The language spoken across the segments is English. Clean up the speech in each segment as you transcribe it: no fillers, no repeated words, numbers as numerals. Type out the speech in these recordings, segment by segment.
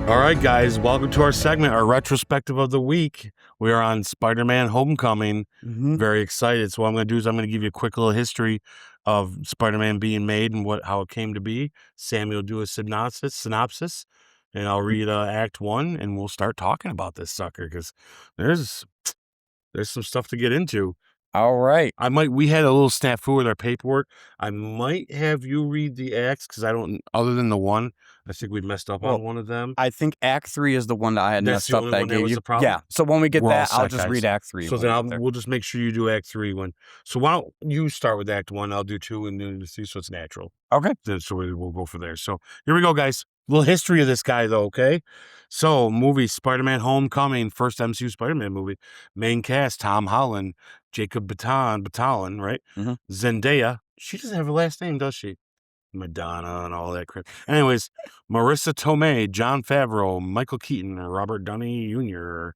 All right, guys, welcome to our segment, our retrospective of the week. We are on Spider-Man Homecoming. Very excited. So what I'm going to do is I'm going to give you a quick little history of Spider-Man being made and how it came to be. Sammy will do a synopsis, and I'll read Act 1, and we'll start talking about this sucker because there's some stuff to get into. All right. We had a little snafu with our paperwork. I might have you read the acts because I don't, other than the one, I think we messed up on one of them. I think Act 3 is the one that I had That's messed the up only that I one that gave was you. the problem? Yeah. So when we get We're all that, I'll set, just guys. read Act 3. So then we'll just make sure you do Act 3 when. So why don't you start with Act 1? I'll do 2 and then 3, so it's natural. Okay. So we'll go for there. So here we go, guys. Little history of this guy, though, okay? So, movie Spider-Man Homecoming, first MCU Spider-Man movie. Main cast, Tom Holland, Jacob Batalon, right? Zendaya. She doesn't have a last name, does she? Madonna and all that crap. Anyways, Marissa Tomei, Jon Favreau, Michael Keaton, Robert Downey Jr.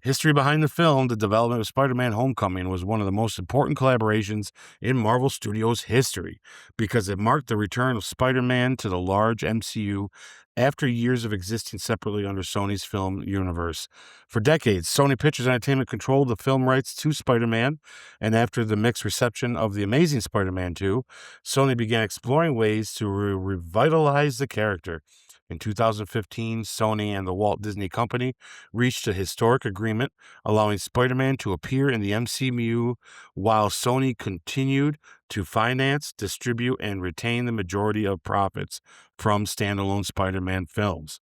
History behind the film, the development of Spider-Man Homecoming was one of the most important collaborations in Marvel Studios' history because it marked the return of Spider-Man to the large MCU after years of existing separately under Sony's film universe. For decades, Sony Pictures Entertainment controlled the film rights to Spider-Man, and after the mixed reception of The Amazing Spider-Man 2, Sony began exploring ways to revitalize the character. In 2015, Sony and the Walt Disney Company reached a historic agreement allowing Spider-Man to appear in the MCU while Sony continued to finance, distribute, and retain the majority of profits from standalone Spider-Man films.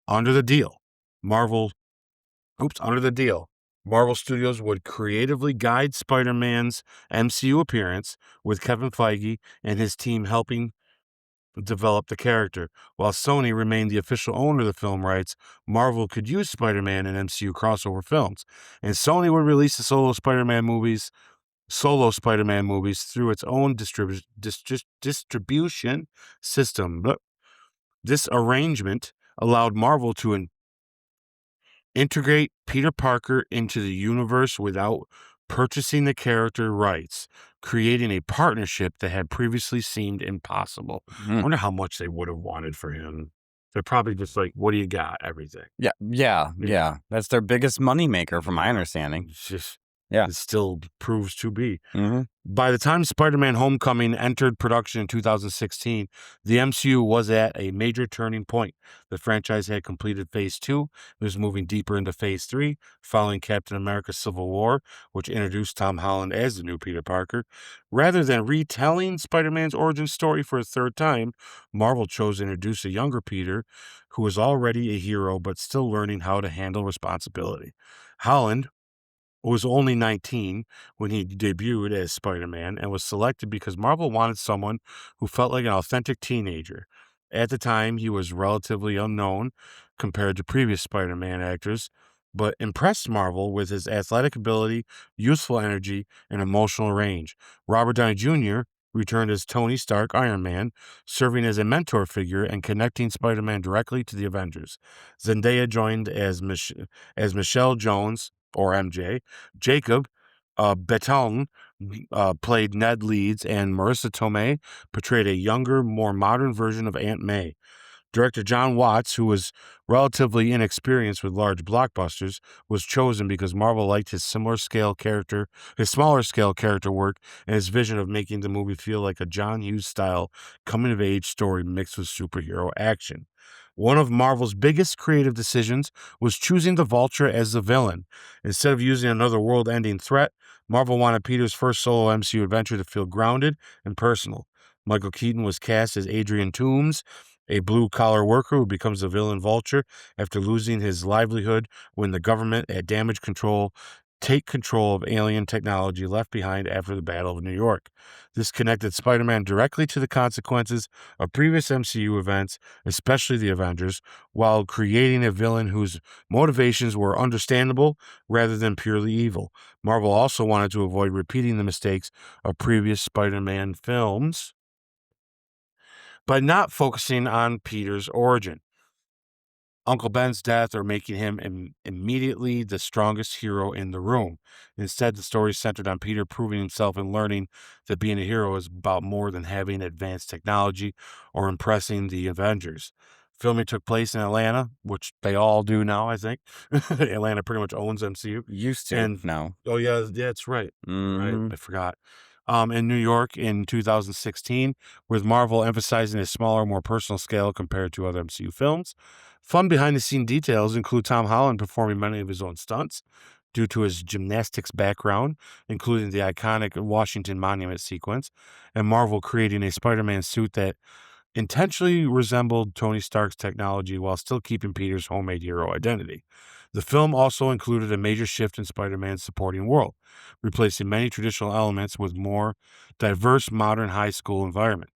Under the deal, Marvel Studios would creatively guide Spider-Man's MCU appearance, with Kevin Feige and his team helping develop the character. While Sony remained the official owner of the film rights, Marvel could use Spider-Man in MCU crossover films, and Sony would release the solo Spider-Man movies through its own distribution system. This arrangement allowed Marvel to integrate Peter Parker into the universe without purchasing the character rights, creating a partnership that had previously seemed impossible. I wonder how much they would have wanted for him. They're probably just like, what do you got? Everything. Yeah. That's their biggest moneymaker, from my understanding. It's just, Yeah. it still proves to be. By the time Spider-Man Homecoming entered production in 2016, the MCU was at a major turning point. The franchise had completed Phase 2. It was moving deeper into Phase 3, following Captain America Civil War, which introduced Tom Holland as the new Peter Parker. Rather than retelling Spider-Man's origin story for a third time, Marvel chose to introduce a younger Peter who was already a hero but still learning how to handle responsibility. Holland was only 19 when he debuted as Spider-Man and was selected because Marvel wanted someone who felt like an authentic teenager. At the time, he was relatively unknown compared to previous Spider-Man actors, but impressed Marvel with his athletic ability, youthful energy, and emotional range. Robert Downey Jr. returned as Tony Stark Iron Man, serving as a mentor figure and connecting Spider-Man directly to the Avengers. Zendaya joined as Michelle Jones, or MJ. Jacob Batalon played Ned Leeds, and Marissa Tomei portrayed a younger, more modern version of Aunt May. Director John Watts, who was relatively inexperienced with large blockbusters, was chosen because Marvel liked his smaller scale character work, and his vision of making the movie feel like a John Hughes style coming of age story mixed with superhero action. One of Marvel's biggest creative decisions was choosing the Vulture as the villain. Instead of using another world-ending threat, Marvel wanted Peter's first solo MCU adventure to feel grounded and personal. Michael Keaton was cast as Adrian Toomes, a blue-collar worker who becomes the villain Vulture after losing his livelihood when the government at Damage Control take control of alien technology left behind after the Battle of New York. This connected Spider-Man directly to the consequences of previous MCU events, especially the Avengers, while creating a villain whose motivations were understandable rather than purely evil. Marvel also wanted to avoid repeating the mistakes of previous Spider-Man films by not focusing on Peter's origin, Uncle Ben's death, or making him immediately the strongest hero in the room. Instead, the story centered on Peter proving himself and learning that being a hero is about more than having advanced technology or impressing the Avengers. Filming took place in Atlanta, which they all do now, I think. Atlanta pretty much owns MCU. Used to. And No. oh yeah, that's right. Right, Mhm. I forgot. In New York in 2016, with Marvel emphasizing a smaller, more personal scale compared to other MCU films. Fun behind-the-scene details include Tom Holland performing many of his own stunts due to his gymnastics background, including the iconic Washington Monument sequence, and Marvel creating a Spider-Man suit that intentionally resembled Tony Stark's technology while still keeping Peter's homemade hero identity. The film also included a major shift in Spider-Man's supporting world, replacing many traditional elements with more diverse modern high school environment.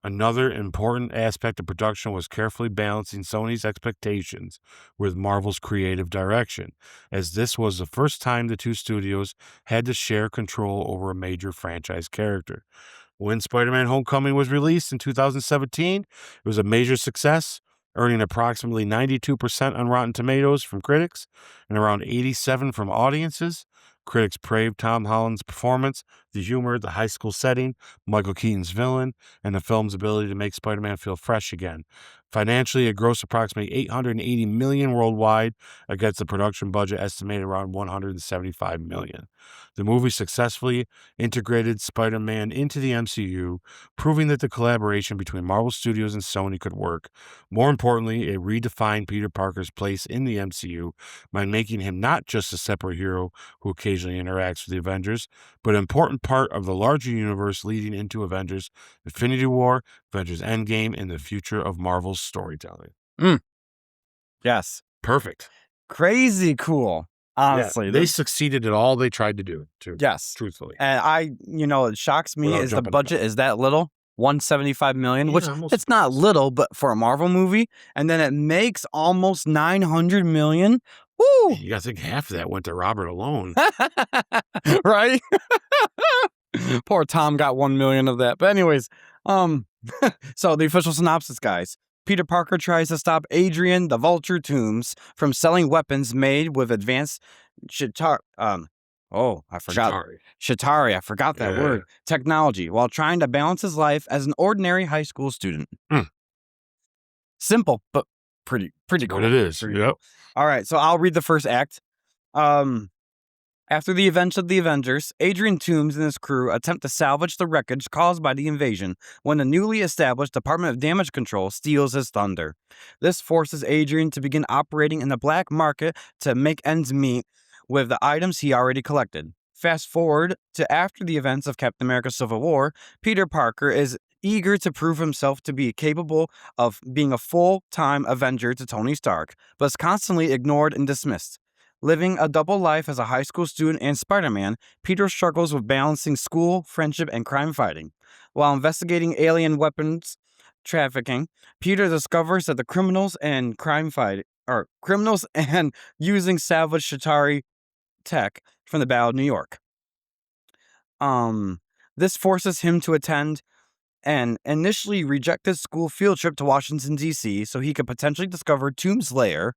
Another important aspect of production was carefully balancing Sony's expectations with Marvel's creative direction, as this was the first time the two studios had to share control over a major franchise character. When Spider-Man Homecoming was released in 2017, it was a major success, earning approximately 92% on Rotten Tomatoes from critics and around 87% from audiences. Critics praised Tom Holland's performance, the humor, the high school setting, Michael Keaton's villain, and the film's ability to make Spider-Man feel fresh again. Financially, it grossed approximately $880 million worldwide against a production budget estimated around $175 million. The movie successfully integrated Spider-Man into the MCU, proving that the collaboration between Marvel Studios and Sony could work. More importantly, it redefined Peter Parker's place in the MCU by making him not just a separate hero who occasionally interacts with the Avengers, but an important part of the larger universe leading into Avengers Infinity War, Avengers Endgame, and the future of Marvel's storytelling. Yes. Perfect. Crazy cool. Honestly. Yeah, they succeeded at all they tried to do, too. Yes. Truthfully. And it shocks me Without is the jumping the budget is that little. $175 million, Yeah, which almost. it's not little, but for a Marvel movie, and then it makes almost $900 million. Woo! You gotta think half of that went to Robert alone. Right? Poor Tom got $1 million of that. But anyways, so the official synopsis, guys. Peter Parker tries to stop Adrian the Vulture Toombs from selling weapons made with advanced Chitauri. Chitauri, I forgot that word. Technology, while trying to balance his life as an ordinary high school student. Simple, but pretty cool. What it is. Pretty Yep. cool. All right, so I'll read the first act. After the events of the Avengers, Adrian Toombs and his crew attempt to salvage the wreckage caused by the invasion when the newly established Department of Damage Control steals his thunder. This forces Adrian to begin operating in the black market to make ends meet with the items he already collected. Fast forward to after the events of Captain America Civil War, Peter Parker is eager to prove himself to be capable of being a full-time Avenger to Tony Stark, but is constantly ignored and dismissed. Living a double life as a high school student and Spider-Man, Peter struggles with balancing school, friendship, and crime fighting. While investigating alien weapons trafficking, Peter discovers that the criminals and using salvaged Chitauri tech from the Battle of New York. This forces him to attend an initially rejected school field trip to Washington, D.C., so he could potentially discover Tomb's lair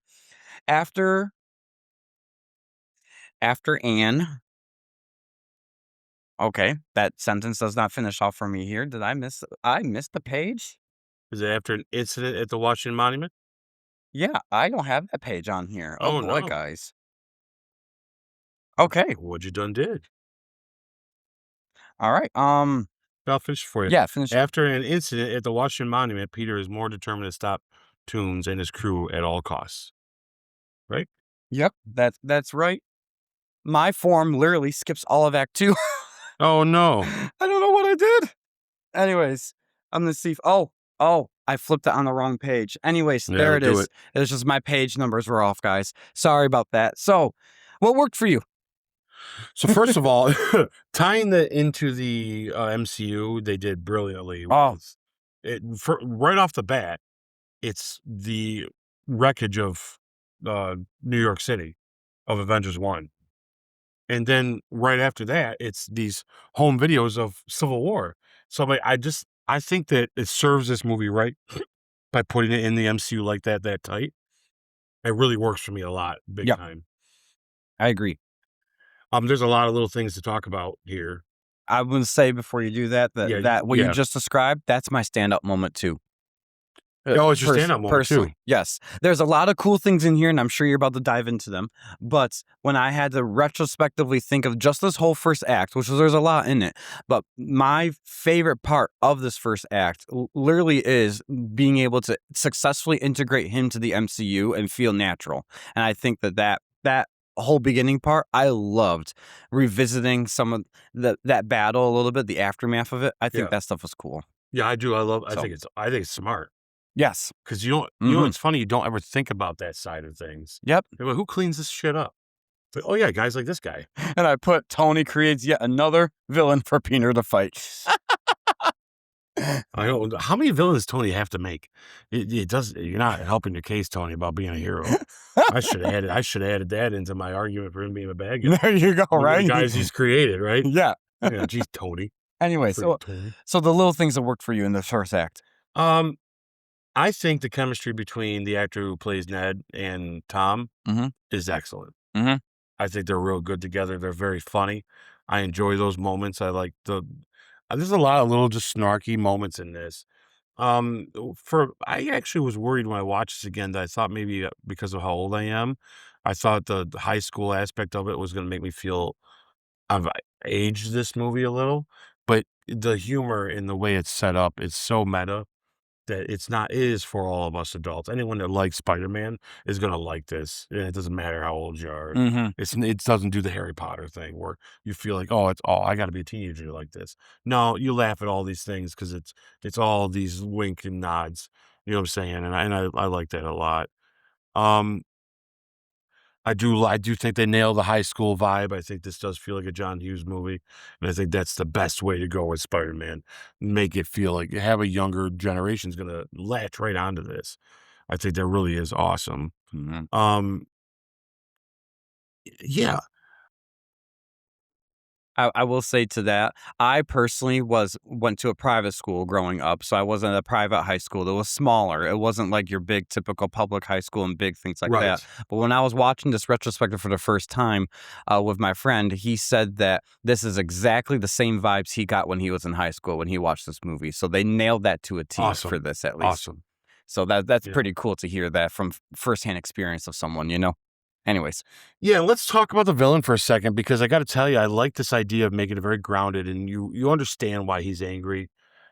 after Anne. Okay, that sentence does not finish off for me here. Did I miss the page? Is it after an incident at the Washington Monument? Yeah, I don't have that page on here. Oh boy, no. guys. Okay. What you done did. All right. I'll finish for you. Yeah, finish. After an incident at the Washington Monument, Peter is more determined to stop Toombs and his crew at all costs. Right? Yep, that's right. My form literally skips all of Act 2. Oh no. I don't know what I did. Anyways, I'm gonna see if I flipped it on the wrong page. Anyways, Yeah, there it do is. it. It's just my page numbers were off, guys. Sorry about that. So, what worked for you? So first of all, tying that into the MCU, they did brilliantly. Oh. Right off the bat, it's the wreckage of New York City of Avengers 1. And then right after that, it's these home videos of Civil War. So I think that it serves this movie right by putting it in the MCU like that tight. It really works for me a lot, big time. I agree. There's a lot of little things to talk about here. I would say before you do that, what you just described, that's my stand-up moment too. Oh, it's your stand-up moment, too. Personally, yes. There's a lot of cool things in here, and I'm sure you're about to dive into them. But when I had to retrospectively think of just this whole first act, which there's a lot in it, but my favorite part of this first act literally is being able to successfully integrate him to the MCU and feel natural. And I think that whole beginning part, I loved revisiting some of that battle a little bit, the aftermath of it. I think that stuff was cool. Yeah, I do. I think it's smart. Yes. Because you know, it's funny, you don't ever think about that side of things. Yep. Like, who cleans this shit up? Like, oh, yeah, guys like this guy. And I put Tony creates yet another villain for Peter to fight. I don't. How many villains does Tony have to make? It does. You're not helping your case, Tony, about being a hero. I should have added that into my argument for him being a bad guy. There you go, right? The guys he's created, right? Yeah. Yeah, geez, Tony. Anyway, so the little things that worked for you in the first act. I think the chemistry between the actor who plays Ned and Tom is excellent. I think they're real good together. They're very funny. I enjoy those moments. I like there's a lot of little just snarky moments in this. I actually was worried when I watched this again that I thought maybe because of how old I am, I thought the high school aspect of it was going to make me feel I've aged this movie a little, but the humor in the way it's set up is so meta that it is for all of us adults. Anyone that likes Spider-Man is gonna like this, and it doesn't matter how old you are. It doesn't do the Harry Potter thing where you feel like, oh, I got to be a teenager to like this. No, you laugh at all these things because it's all these wink and nods. You know what I'm saying? And I like that a lot. I do think they nail the high school vibe. I think this does feel like a John Hughes movie, and I think that's the best way to go with Spider-Man. Make it feel like have a younger generation's gonna latch right onto this. I think that really is awesome. Yeah. I will say to that, I personally went to a private school growing up, so I wasn't at a private high school. It was smaller. It wasn't like your big typical public high school and big things like that. But when I was watching this retrospective for the first time with my friend, he said that this is exactly the same vibes he got when he was in high school when he watched this movie. So they nailed that to a T for this at least. Awesome. So that's pretty cool to hear that from firsthand experience of someone, you know? Anyways. Yeah, let's talk about the villain for a second, because I got to tell you, I like this idea of making it very grounded, and you understand why he's angry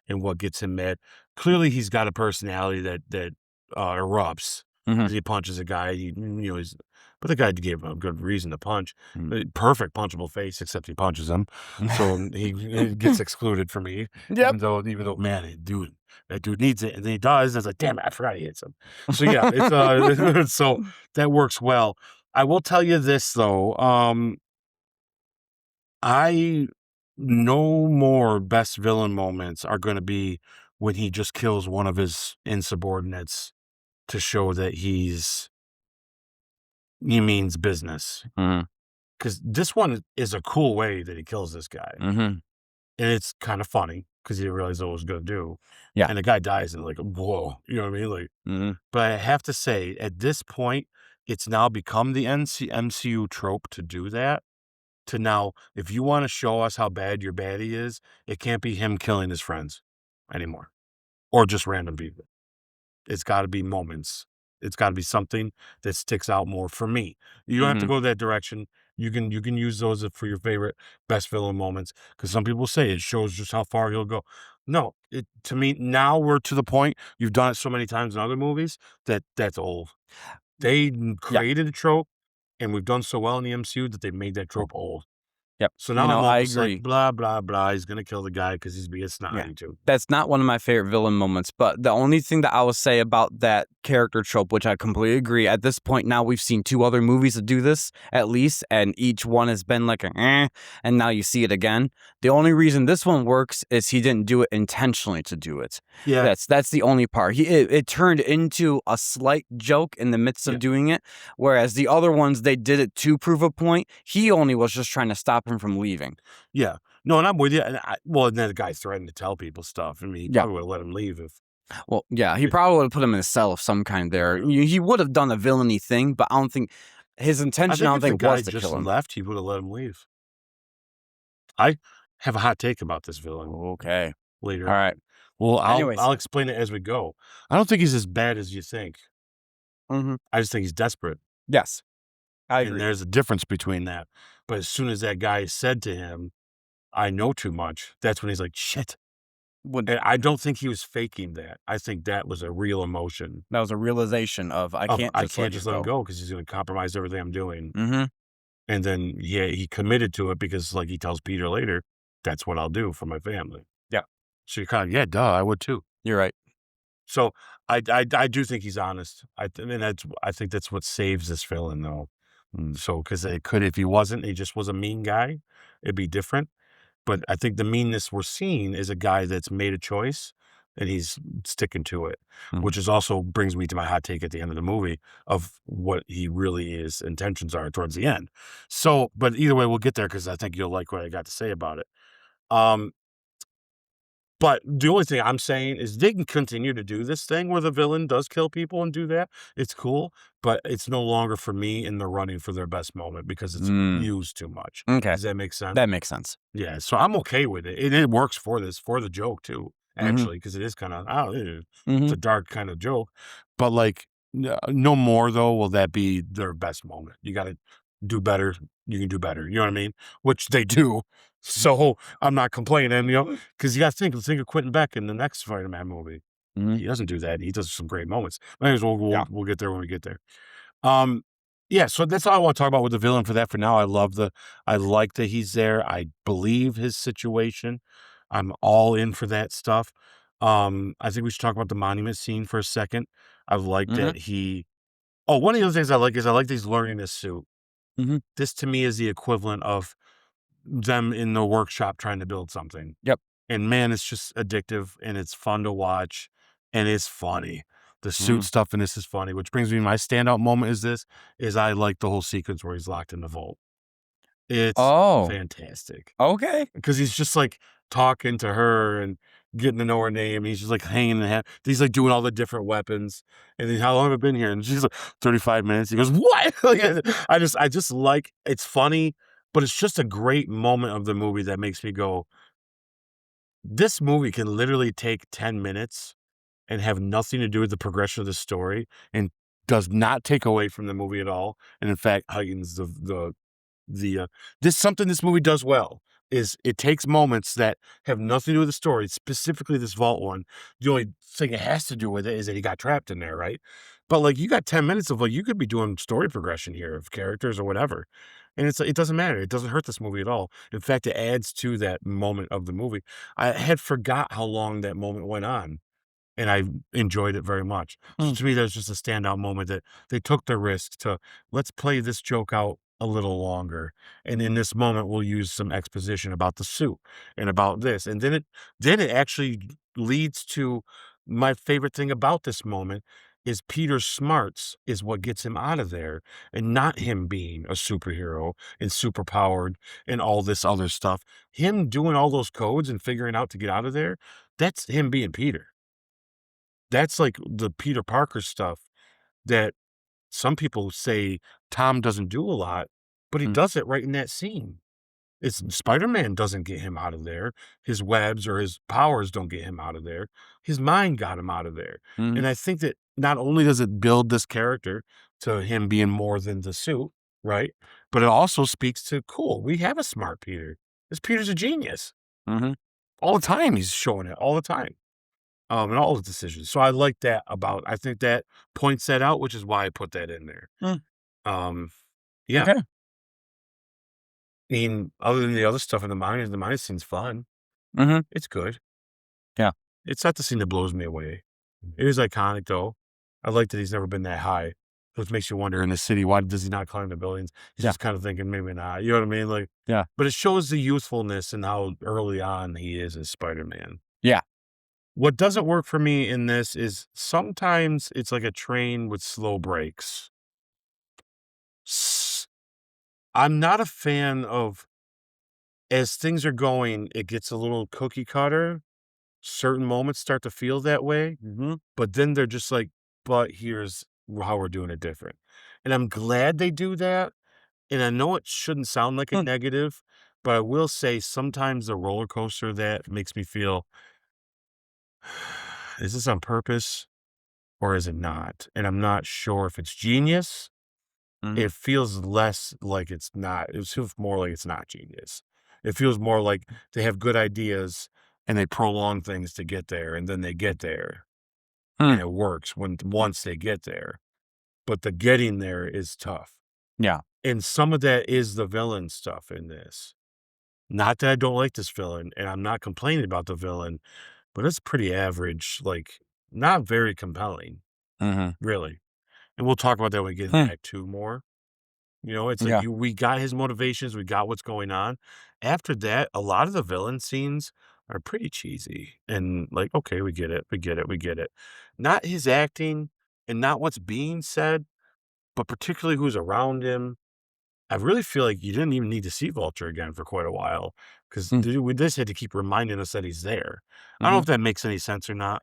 and what gets him mad. Clearly, he's got a personality that erupts because he punches a guy. But the guy gave him a good reason to punch. Perfect punchable face, except he punches him, so he gets excluded for me. Even though, man, that dude needs it, and then he does. And it's like, damn it, I forgot he hits him. So yeah, it's so that works well. I will tell you this though, I no more best villain moments are going to be when he just kills one of his insubordinates to show that he means business. Because this one is a cool way that he kills this guy, and it's kind of funny because he didn't realize what it was going to do. Yeah, and the guy dies and like, whoa, you know what I mean? Like, but I have to say, at this point, it's now become the MCU trope to do that. To now, if you want to show us how bad your baddie is, it can't be him killing his friends anymore, or just random people. It's got to be moments. It's got to be something that sticks out more for me. You don't have to go that direction. You can use those for your favorite best villain moments, because some people say it shows just how far he'll go. No, to me, now we're to the point, you've done it so many times in other movies that's old. They created a trope, and we've done so well in the MCU that they made that trope old. Yep. So now I'm almost like, blah, blah, blah. He's going to kill the guy because he's being snotty too. That's not one of my favorite villain moments, but the only thing that I will say about that character trope, which I completely agree, at this point now we've seen 2 other movies that do this, at least, and each one has been like and now you see it again. The only reason this one works is he didn't do it intentionally to do it. Yeah. That's the only part. It turned into a slight joke in the midst of doing it, whereas the other ones, they did it to prove a point. He only was just trying to stop him from leaving. Yeah. No, and I'm with you. And then the guy threatened to tell people stuff. I mean, he probably would have let him leave if. Well, yeah, he probably would have put him in a cell of some kind there. He would have done a villainy thing, but I don't think his intention, was to kill him. If the guy just left, he would have let him leave. I have a hot take about this villain. Okay. later. All right. Well, Anyways. I'll explain it as we go. I don't think he's as bad as you think. Mhm. I just think he's desperate. Yes. I And agree. there's a difference between that. But as soon as that guy said to him, I know too much, that's when he's like, shit. Would And I don't think he was faking that. I think that was a real emotion that was a realization of I of can't I just let can't you just let him go. go because he's going to compromise everything I'm doing. Mhm. And then, yeah, he committed to it because, like he tells Peter later, that's what I'll do for my family. Yeah. So you're kind of, yeah, duh, I would too. You're right. So I do think he's honest. I think that's what saves this villain though. So because it could, if he wasn't, he just was a mean guy, it'd be different. But I think the meanness we're seeing is a guy that's made a choice and he's sticking to it, Mhm. which is also brings me to my hot take at the end of the movie of what he really is intentions are towards the end. So, but either way, we'll get there because I think you'll like what I got to say about it. Um, but the only thing I'm saying is they can continue to do this thing where the villain does kill people and do that. It's cool, but it's no longer for me in the running for their best moment because it's Mm. used too much. Okay. Does that make sense? That makes sense. Yeah, so I'm okay with it. It works for the joke too, Mhm. actually, because it is kind of, oh, it's Mhm. a dark kind of joke. But like, no more though will that be their best moment. You got to do better. You can do better. You know what I mean? Which they do. So I'm not complaining, because you got to think of Quentin Beck in the next Spider-Man movie. Mhm. He doesn't do that. He does some great moments. Anyways, we'll Yeah. we'll get there when we get there. Um, yeah, so that's all I want to talk about with the villain for that for now. I like that he's there. I believe his situation. I'm all in for that stuff. I think we should talk about the monument scene for a second. I like Mhm. that one of the other things I like is I like that he's learning this suit. Mhm. This to me is the equivalent of them in the workshop trying to build something. Yep. And man, it's just addictive and it's fun to watch and it's funny. The suit Mhm. stuff in this is funny, which brings me to my standout moment is I like the whole sequence where he's locked in the vault. It's Oh, fantastic okay. because he's just like talking to her and getting to know her name. He's just like hanging in the hand. He's like doing all the different weapons. And then how long have I been here? And she's like 35 minutes. He goes, what? I just like, it's funny, but it's just a great moment of the movie that makes me go, this movie can literally take 10 minutes and have nothing to do with the progression of the story and does not take away from the movie at all. And in fact, heightens this something this movie does well is it takes moments that have nothing to do with the story, specifically this vault one. The only thing it has to do with it is that he got trapped in there, right? But like you got 10 minutes of like you could be doing story progression here of characters or whatever. And it doesn't matter. It doesn't hurt this movie at all. In fact, it adds to that moment of the movie. I had forgot how long that moment went on and I enjoyed it very much. So Hmm. to me, that's just a standout moment that they took the risk to let's play this joke out a little longer. And in this moment, we'll use some exposition about the suit and about this. And then it actually leads to my favorite thing about this moment is Peter's smarts is what gets him out of there and not him being a superhero and superpowered and all this other stuff. Him doing all those codes and figuring out to get out of there, that's him being Peter. That's like the Peter Parker stuff that some people say Tom doesn't do a lot, but he Mm. does it right in that scene. It's Spider-Man doesn't get him out of there. His webs or his powers don't get him out of there. His mind got him out of there. Mhm. And I think that not only does it build this character to him being more than the suit, right? But it also speaks to cool. We have a smart Peter. This Peter's a genius. Mhm. All the time he's showing it. All the time. And all the decisions. So I like that about I think that points that out, which is why I put that in there. Mm. Um, yeah. Okay. I mean, other than the other stuff in the mine scene's fun. Mhm. It's good. Yeah. It's not the scene that blows me away. It is iconic though. I like that he's never been that high. Which makes you wonder in the city, why does he not climb the buildings? He's Yeah. just kind of thinking maybe not. You know what I mean? Like, Yeah. but it shows the youthfulness and how early on he is as Spider-Man. Yeah. What doesn't work for me in this is sometimes it's like a train with slow brakes. S- I'm not a fan of as things are going, it gets a little cookie cutter. Certain moments start to feel that way, Mhm. but then they're just like, but here's how we're doing it different. And I'm glad they do that. And I know it shouldn't sound like a Mm. negative, but I will say sometimes the roller coaster that makes me feel is this on purpose or is it not? And I'm not sure if it's genius. It feels less like it's not. It feels more like it's not genius. It feels more like they have good ideas and they prolong things to get there, and then they get there, and it works once they get there. But the getting there is tough. Yeah. And some of that is the villain stuff in this. Not that I don't like this villain, and I'm not complaining about the villain, but it's pretty average, like, not very compelling, really. And we'll talk about that when we get into Act 2 more. You know, it's like Yeah. we got his motivations, we got what's going on. After that, a lot of the villain scenes are pretty cheesy and like, okay, we get it, we get it, we get it. Not his acting and not what's being said, but particularly who's around him. I really feel like you didn't even need to see Vulture again for quite a while because we just had to keep reminding us that he's there. I don't know if that makes any sense or not.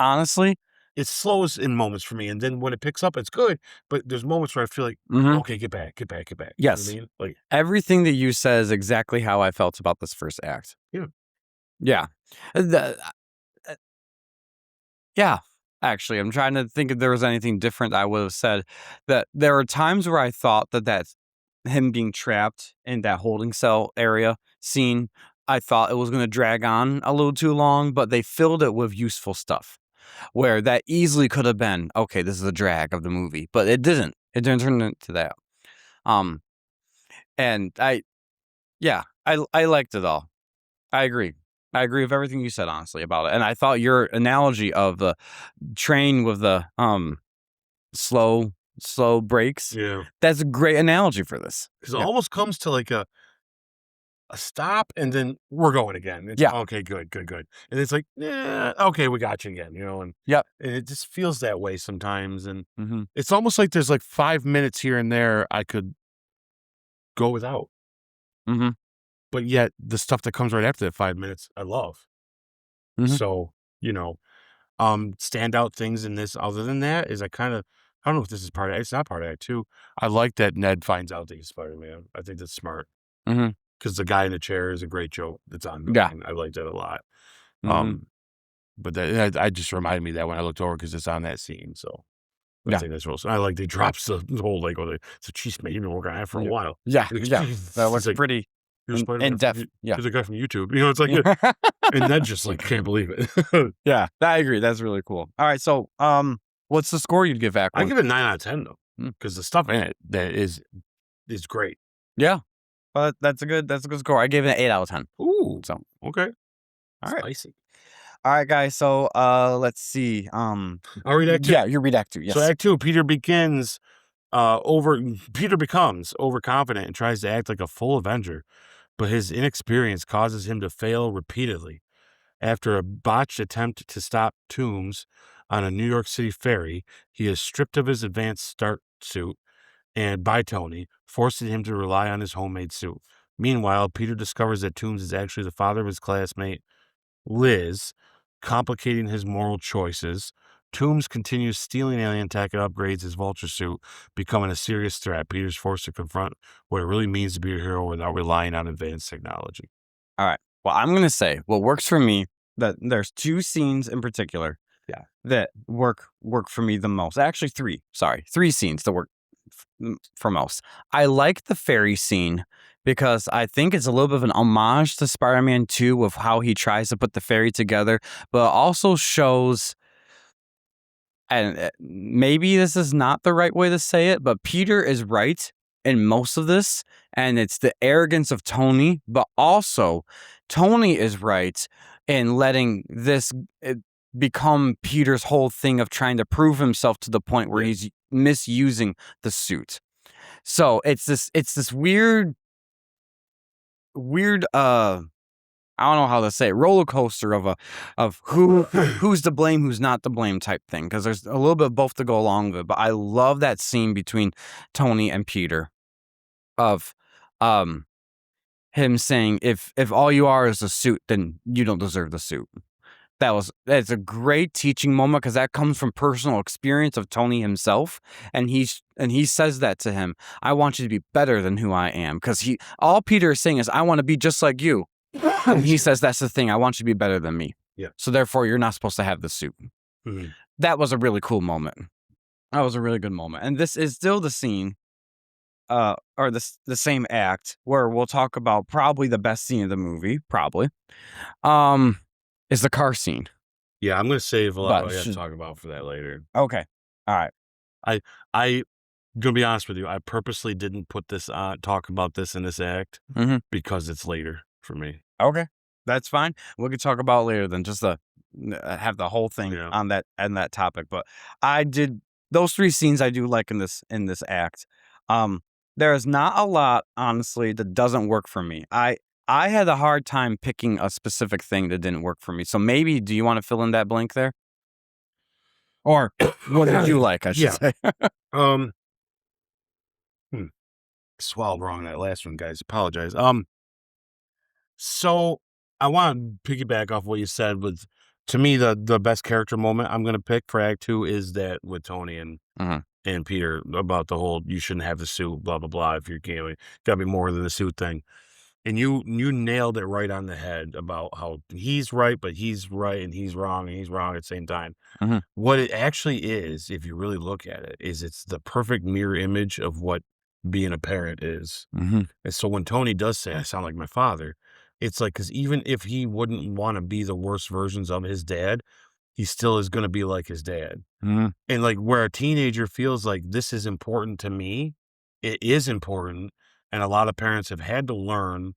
Honestly, It slows in moments for me, and then when it picks up, it's good. But there's moments where I feel like, okay, get back, get back, get back. Yes. You know what I mean? Like everything that you said is exactly how I felt about this first act. Yeah. Yeah. Yeah. Actually, I'm trying to think if there was anything different I would have said. That there are times where I thought that's him being trapped in that holding cell area scene. I thought it was going to drag on a little too long, but they filled it with useful stuff. Where that easily could have been, okay, this is a drag of the movie, but it didn't. It didn't turn into that. And I liked it all. I agree with everything you said, honestly, about it. And I thought your analogy of the train with the slow breaks, that's a great analogy for this. Because it almost comes to like a stop and then we're going again. It's, okay, good. And it's like, yeah, okay, we got you again, you know, and it just feels that way sometimes. And it's almost like there's like 5 minutes here and there I could go without. But yet the stuff that comes right after that 5 minutes, I love. So, you know, standout things in this other than that is I don't know if this is it's not part of Act 2. I like that Ned finds out that he's Spider-Man. I think that's smart. Because the guy in the chair is a great joke that's on. Yeah. I liked that a lot. But that I just reminded me that when I looked over because it's on that scene. So I think that's real. So I like they drops the whole like, so geez, man, you've been working on that for a while. Yeah. That looks like, pretty in depth. Yeah. There's a guy from YouTube. You know, it's like, and Ned just like can't believe it. Yeah, I agree. That's really cool. All right, so what's the score you'd give Act 1? I give it 9 out of 10 though, because the stuff in it that is great. Yeah. Well, that's a good score. I gave it an 8 out of 10. Ooh. So okay. All right. Spicy. All right, guys. So let's see. I'll read Act 2. Yeah, you read Act 2. Yes. So Act 2, Peter becomes overconfident and tries to act like a full Avenger, but his inexperience causes him to fail repeatedly. After a botched attempt to stop Toomes on a New York City ferry, he is stripped of his advanced start suit and by Tony, forcing him to rely on his homemade suit. Meanwhile, Peter discovers that Toomes is actually the father of his classmate, Liz, complicating his moral choices. Toomes continues stealing alien tech and upgrades his Vulture suit, becoming a serious threat. Peter's forced to confront what it really means to be a hero without relying on advanced technology. All right. Well, I'm going to say what works for me, that there's 2 scenes in particular that work for me the most. Actually, 3. Sorry. 3 scenes that work for most. I like the ferry scene because I think it's a little bit of an homage to Spider-Man 2 with how he tries to put the ferry together, but it also shows, and maybe this is not the right way to say it, but Peter is right in most of this, and it's the arrogance of Tony, but also Tony is right in letting this become Peter's whole thing of trying to prove himself to the point where he's misusing the suit. So it's this weird I don't know how to say it, roller coaster of who's to blame, who's not to blame type thing, because there's a little bit of both to go along with it. But I love that scene between Tony and Peter of him saying, if all you are is a suit, then you don't deserve the suit. That's a great teaching moment because that comes from personal experience of Tony himself, and he says that to him. I want you to be better than who I am, because all Peter is saying is, I want to be just like you. And he says, that's the thing. I want you to be better than me. Yeah. So therefore, you're not supposed to have the suit. Mm-hmm. That was a really cool moment. That was a really good moment. And this is still the scene, or the same act where we'll talk about probably the best scene of the movie, probably, is the car scene. Yeah, I'm going to save a lot But of what I have to talk about for that later. Okay. All right. I'm going to be honest with you. I purposely didn't put this talk about this in this act because it's later for me. Okay. That's fine. We can talk about it later then, just to have the whole thing on that topic. But I did those 3 scenes I do like in this act. There is not a lot, honestly, that doesn't work for me. I had a hard time picking a specific thing that didn't work for me. So maybe, do you want to fill in that blank there? Or what did you like, I should say? Swallowed wrong that last one, guys. Apologize. So I want to piggyback off what you said. With, to me, the best character moment I'm going to pick for Act 2 is that with Tony and Peter about the whole you shouldn't have the suit, blah blah blah. If you're gay, got to be more than the suit thing. And you nailed it right on the head about how he's right, but he's right and he's wrong at the same time. What it actually is, if you really look at it, is it's the perfect mirror image of what being a parent is. And so when Tony does say, I sound like my father, it's like, because even if he wouldn't want to be the worst versions of his dad, he still is going to be like his dad. And like where a teenager feels like this is important to me, it is important. And a lot of parents have had to learn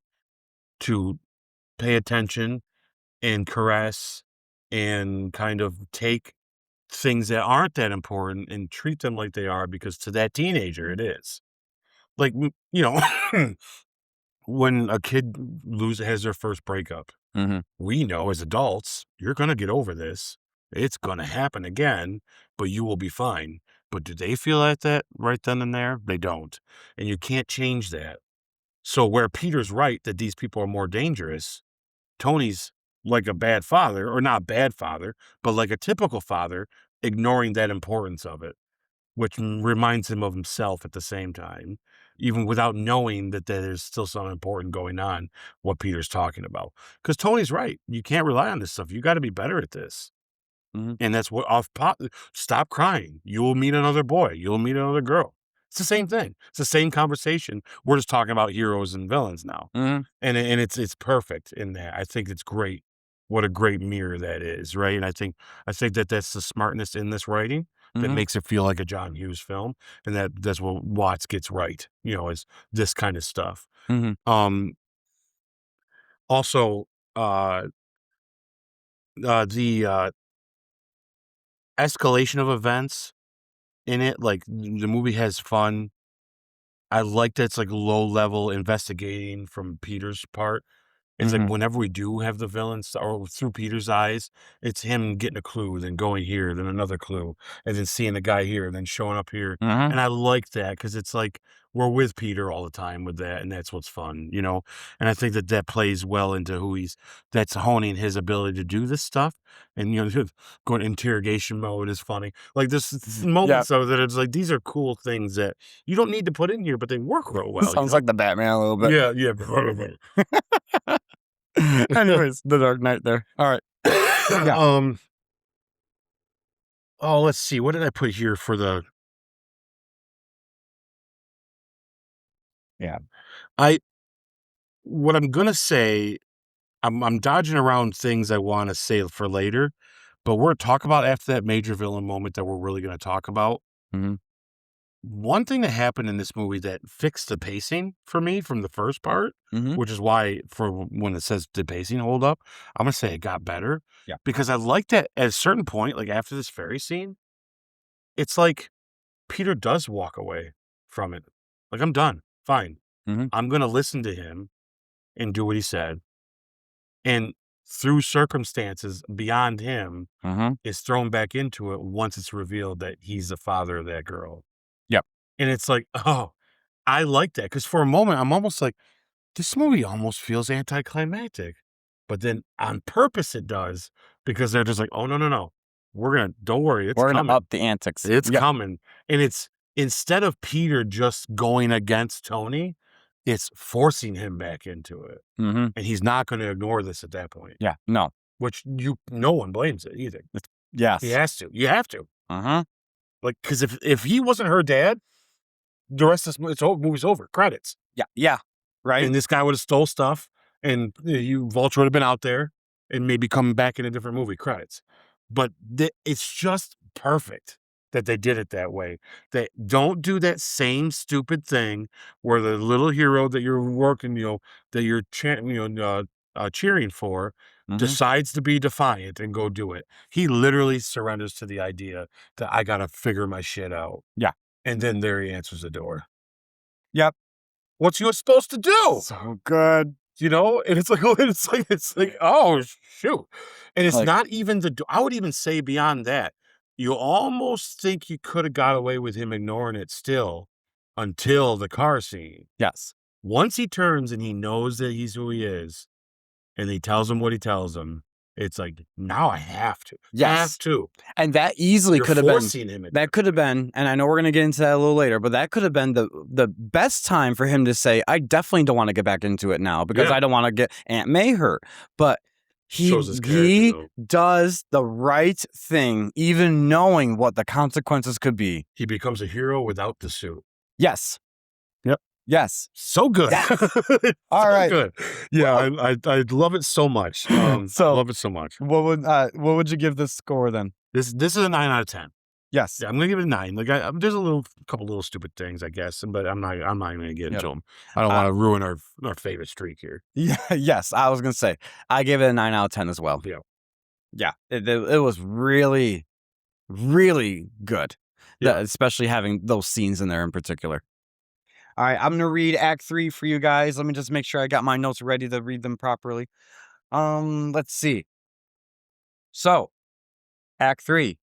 to pay attention and caress and kind of take things that aren't that important and treat them like they are, because to that teenager, it is. Like, when a kid has their first breakup, we know as adults, you're going to get over this. It's going to happen again, but you will be fine. But do they feel like that right then and there? They don't. And you can't change that. So where Peter's right that these people are more dangerous, Tony's like a bad father, or not bad father, but like a typical father, ignoring that importance of it, which reminds him of himself at the same time, even without knowing that there's still something important going on, what Peter's talking about. Because Tony's right. You can't rely on this stuff. You got to be better at this. And that's what stop crying. You will meet another boy. You'll meet another girl. It's the same thing. It's the same conversation. We're just talking about heroes and villains now. And it's perfect in that. I think it's great. What a great mirror that is, right? And I think that that's the smartness in this writing that makes it feel like a John Hughes film, and that's what Watts gets right, is this kind of stuff. Also, the escalation of events in it, like the movie has fun. I like that it's like low level investigating from Peter's part. It's like whenever we do have the villains, or through Peter's eyes, it's him getting a clue, then going here, then another clue, and then seeing the guy here, and then showing up here. And I like that because it's like we're with Peter all the time with that, and that's what's fun, And I think that plays well into that's honing his ability to do this stuff. And, going interrogation mode is funny. Like this moments of that, it's like, these are cool things that you don't need to put in here, but they work real well. Sounds like the Batman a little bit. Yeah. Anyways, the Dark Knight there. All right. Oh, let's see. What did I put here for the? Yeah. What I'm gonna say, I'm dodging around things I want to say for later, but we're talking about after that major villain moment that we're really gonna talk about. One thing that happened in this movie that fixed the pacing for me from the first part, which is why for when it says the pacing hold up, I'm gonna say it got better. Yeah. Because I liked that at a certain point, like after this ferry scene, it's like Peter does walk away from it. Like, I'm done. Fine. I'm gonna listen to him and do what he said. And through circumstances beyond him is thrown back into it once it's revealed that he's the father of that girl. Yep. And it's like, oh, I like that. Because for a moment, I'm almost like, this movie almost feels anticlimactic. But then on purpose it does, because they're just like, oh, no. Don't worry, it's We're coming. gonna up the antics. It's coming. And it's, instead of Peter just going against Tony, it's forcing him back into it. And he's not going to ignore this at that point. Yeah, no. which no one blames it either. Yes. He has to. You have to. Like, because if he wasn't her dad, the rest of this movie's over. Credits. Yeah. Right. And this guy would have stole stuff, and Vulture would have been out there, and maybe coming back in a different movie. Credits. But it's just perfect that they did it that way. They don't do that same stupid thing where the little hero that you're working, that you're cheering for, decides to be defiant and go do it. He literally surrenders to the idea that I gotta figure my shit out. Yeah. And then there he answers the door. Yep. What's you supposed to do? So good. And it's like, oh shoot. And it's not even I would even say beyond that, you almost think you could have got away with him ignoring it still until the car scene. Yes. Once he turns and he knows that he's who he is, and he tells him what he tells him, it's like, now I have to. Yes. Have to. And that easily could have been, him that could have been, and I know we're going to get into that a little later, but that could have been the best time for him to say, I definitely don't want to get back into it now because I don't want to get Aunt May hurt. But he does the right thing, even knowing what the consequences could be. He becomes a hero without the suit. Yes. Yep. Yes. So good. Yes. All right. Good. Yeah, I love it so much. Love it so much. What would you give this score then? This is a 9 out of 10. Yes. Yeah, I'm gonna give it a 9. Like there's a couple little stupid things, I guess, but I'm not gonna get into them. I don't want to ruin our favorite streak here. Yeah. Yes. I was gonna say I gave it a 9 out of 10 as well. Yeah. Yeah. It was really, really good. Yeah. Especially having those scenes in there in particular. All right, I'm going to read Act 3 for you guys. Let me just make sure I got my notes ready to read them properly. Let's see. So, Act 3.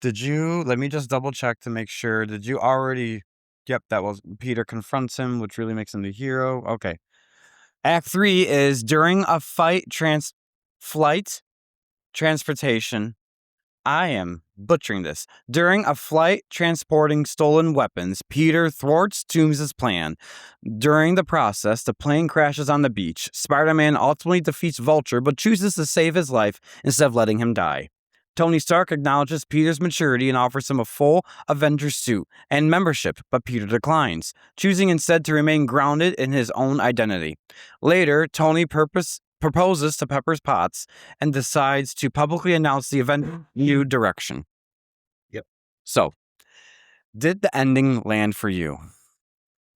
Let me just double check to make sure. Did you already, yep, that was, Peter confronts him, which really makes him the hero. Okay. Act 3 is during a flight transportation. I am butchering this. During a flight transporting stolen weapons, Peter thwarts Toomes' plan. During the process, the plane crashes on the beach. Spider-Man ultimately defeats Vulture, but chooses to save his life instead of letting him die. Tony Stark acknowledges Peter's maturity and offers him a full Avengers suit and membership, but Peter declines, choosing instead to remain grounded in his own identity. Later, Tony proposes to Pepper's Potts and decides to publicly announce the event new direction. Yep. So, did the ending land for you?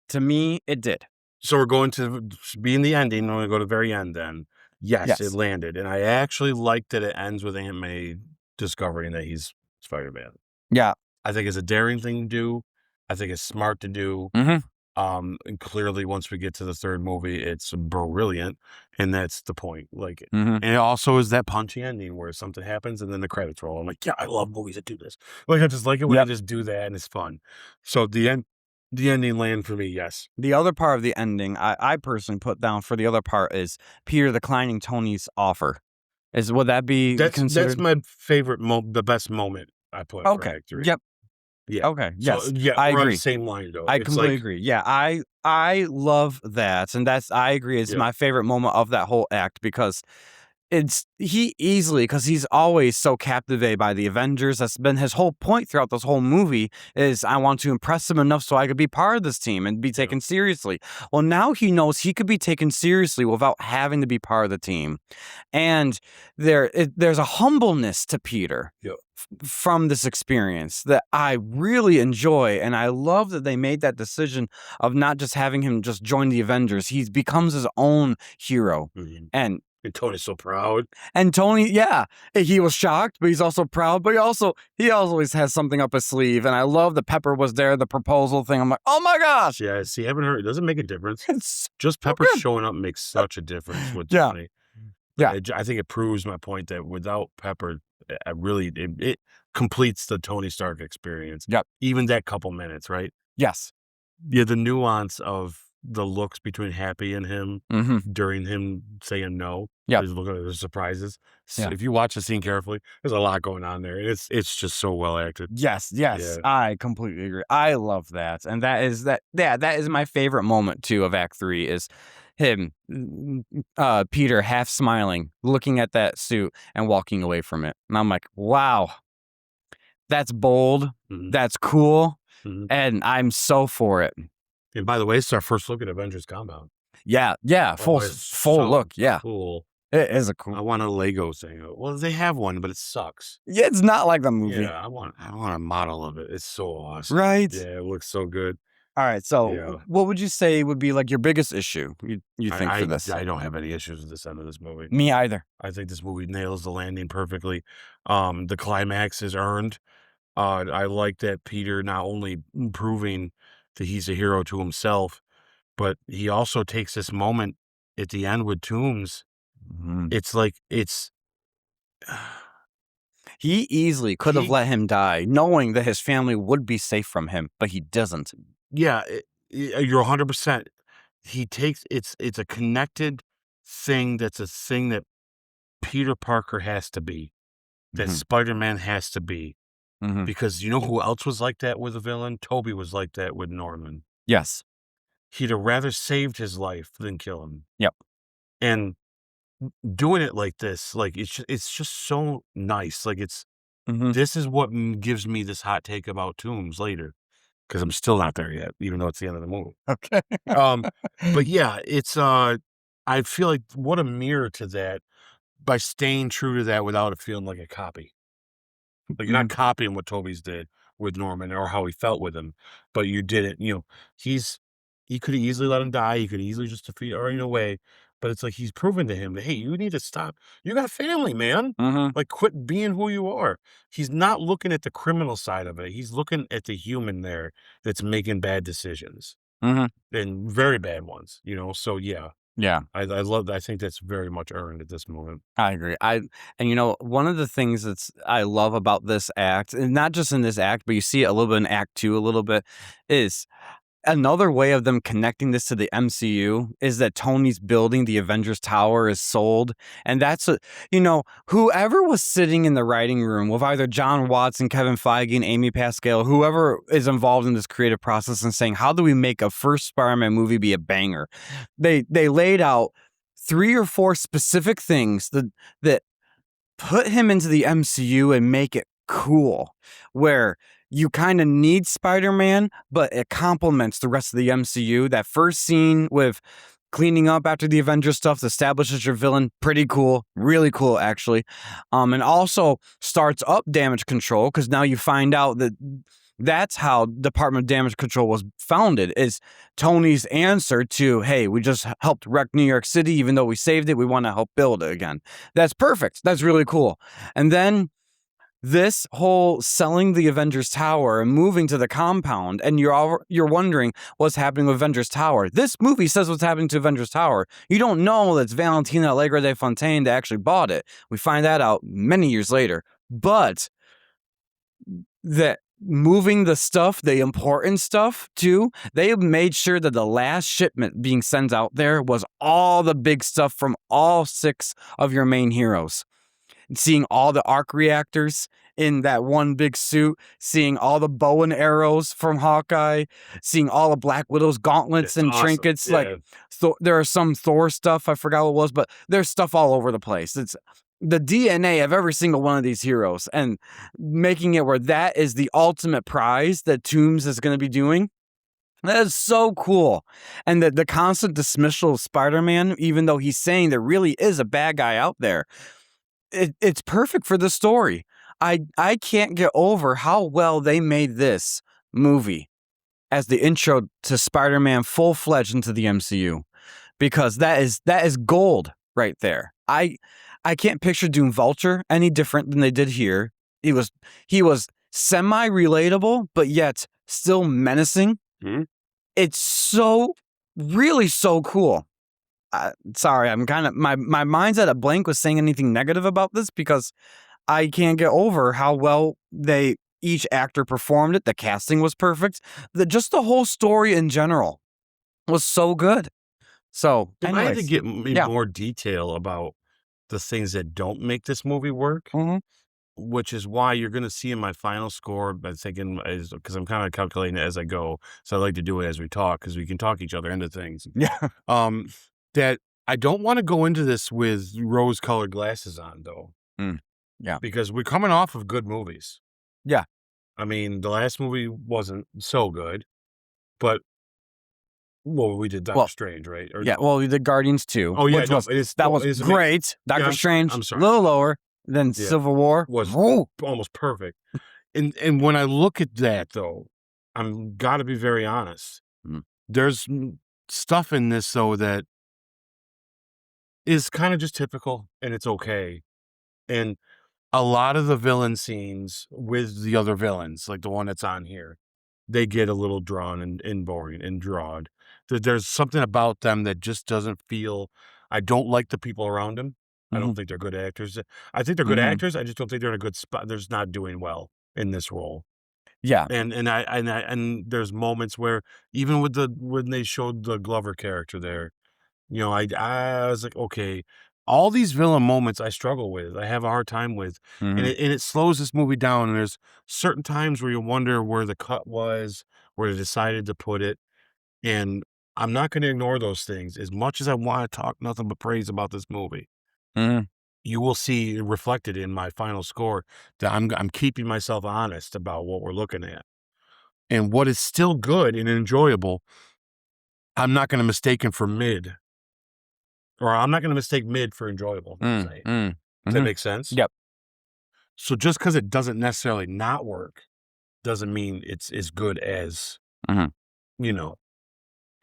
To me, it did. So we're going to be in the ending. We're going to go to the very end then. Yes, it landed. And I actually like that it ends with Aunt May discovering that he's Spider-Man. Yeah. I think it's a daring thing to do. I think it's smart to do. And clearly, once we get to the third movie, it's brilliant, and that's the point. Like, and it also is that punchy ending where something happens and then the credits roll. I'm like, yeah, I love movies that do this. Like, I just like it when they just do that and it's fun. So the ending land for me, yes. The other part of the ending, I personally put down for the other part is Peter declining Tony's offer. Would that be considered? That's my favorite the best moment I put. Okay. For Act 3. Yep. Yeah. Okay. Yes. So, yeah, I agree. On the same line though. I completely agree. Yeah. I love that, and I agree. It's my favorite moment of that whole act because because he's always so captivated by the Avengers. That's been his whole point throughout this whole movie is I want to impress him enough so I could be part of this team and be taken seriously. Well, now he knows he could be taken seriously without having to be part of the team. And there's a humbleness to Peter from this experience that I really enjoy. And I love that they made that decision of not just having him just join the Avengers. He becomes his own hero. And Tony's so proud. And Tony, he was shocked, but he's also proud. But he always has something up his sleeve. And I love that Pepper was there, the proposal thing. I'm like, oh my gosh. Yeah, see, I haven't heard. It doesn't make a difference. It's just Pepper showing up makes such a difference with Tony. Yeah. I think it proves my point that without Pepper, it completes the Tony Stark experience. Yep. Even that couple minutes, right? Yes. Yeah, the nuance of the looks between Happy and him during him saying no. Yeah. Looking at the surprises. So if you watch the scene carefully, there's a lot going on there. It's just so well acted. Yes. Yeah. I completely agree. I love that. And that is my favorite moment too of Act 3 is him, Peter half smiling, looking at that suit and walking away from it. And I'm like, wow, that's bold. That's cool. And I'm so for it. And by the way, it's our first look at Avengers Compound. Yeah, full so look. Yeah, cool. it is a cool. I want a Lego thing. Well, they have one, but it sucks. Yeah, it's not like the movie. Yeah, I want a model of it. It's so awesome. Right? Yeah, it looks so good. All right. So, what would you say would be like your biggest issue? You think for this? I don't have any issues with this end of this movie. Me either. I think this movie nails the landing perfectly. The climax is earned. I like that Peter not only proving that he's a hero to himself, but he also takes this moment at the end with Toomes. It's like he easily could have let him die, knowing that his family would be safe from him, but he doesn't. Yeah, you're 100%. He takes it's a connected thing. That's a thing that Peter Parker has to be. That Spider-Man has to be. Because you know who else was like that with a villain? Toby was like that with Norman. Yes. He'd have rather saved his life than kill him. Yep. And doing it like this, like it's just so nice. Like this is what gives me this hot take about Toomes later, because I'm still not there yet, even though it's the end of the movie. Okay. But yeah, it's I feel like what a mirror to that by staying true to that without it feeling like a copy. Like you're not copying what Toby's did with Norman or how he felt with him, but you did it. You know, he could have easily let him die. He could easily just defeat or in a way, but it's like he's proven to him that, hey, you need to stop. You got family, man. Like quit being who you are. He's not looking at the criminal side of it. He's looking at the human there that's making bad decisions and very bad ones. You know, so yeah. Yeah. I love that. I think that's very much earned at this moment. I agree. And you know, one of the things I love about this act, and not just in this act, but you see it a little bit in Act 2 a little bit, is another way of them connecting this to the MCU is that Tony's building, the Avengers Tower, is sold. And that's, you know, whoever was sitting in the writing room with either John Watson, Kevin Feige, and Amy Pascal, whoever is involved in this creative process and saying, how do we make a first Spider-Man movie be a banger? They laid out 3 or 4 specific things that put him into the MCU and make it cool, where you kind of need Spider-Man, but it complements the rest of the MCU. That first scene with cleaning up after the Avengers stuff establishes your villain. Pretty cool. Really cool, actually. And also starts up Damage Control, because now you find out that that's how Department of Damage Control was founded, is Tony's answer to, hey, we just helped wreck New York City. Even though we saved it, we want to help build it again. That's perfect. That's really cool. And then this whole selling the Avengers Tower and moving to the compound, and you're wondering what's happening with Avengers Tower. This movie says what's happening to Avengers Tower. You don't know that it's Valentina Allegra de Fontaine that actually bought it. We find that out many years later. But that moving the stuff, the important stuff too, they made sure that the last shipment being sent out there was all the big stuff from all 6 of your main heroes. Seeing all the arc reactors in that one big suit, seeing all the bow and arrows from Hawkeye, seeing all of Black Widow's gauntlets and trinkets. Yeah. Like there are some Thor stuff, I forgot what it was, but there's stuff all over the place. It's the DNA of every single one of these heroes, and making it where that is the ultimate prize that Toomes is going to be doing. That is so cool. And the constant dismissal of Spider-Man, even though he's saying there really is a bad guy out there, it's perfect for the story. I can't get over how well they made this movie as the intro to Spider-Man full-fledged into the MCU, because that is gold right there. I can't picture Doom Vulture any different than they did here. He was semi-relatable, but yet still menacing. It's so really so cool. Sorry, I'm kind of my mind's at a blank with saying anything negative about this, because I can't get over how well each actor performed it. The casting was perfect. Just the whole story in general was so good. So I had to get more detail about the things that don't make this movie work, which is why you're going to see in my final score, I'm thinking, because I'm kind of calculating it as I go. So I like to do it as we talk, because we can talk each other into things. Yeah. that I don't want to go into this with rose-colored glasses on, though. Yeah. Because we're coming off of good movies. Yeah. I mean, the last movie wasn't so good, but we did Doctor Strange, right? Or, yeah, well, we did Guardians 2. Oh, yeah, which no, was, it is, that no, was it is great. Doctor Strange, I'm sorry. a little lower than Civil War. Was almost perfect. And when I look at that, though, I'm got to be very honest. There's stuff in this, though, that is kind of just typical, and it's okay. And a lot of the villain scenes with the other villains, like the one that's on here, they get a little drawn and boring and drawed. There's something about them that just doesn't feel. I don't like the people around them. I don't think they're good actors. I think they're good actors. I just don't think they're in a good spot. They're just not doing well in this role. Yeah. And there's moments where even with when they showed the Glover character there, I was like, okay, all these villain moments I struggle with. I have a hard time with, and it slows this movie down. And there's certain times where you wonder where the cut was, where they decided to put it. And I'm not going to ignore those things as much as I want to talk nothing but praise about this movie. You will see reflected in my final score that I'm keeping myself honest about what we're looking at, and what is still good and enjoyable. I'm not going to mistake it for mid. Or I'm not going to mistake mid for enjoyable. Does that make sense? Yep. So just because it doesn't necessarily not work doesn't mean it's as good as,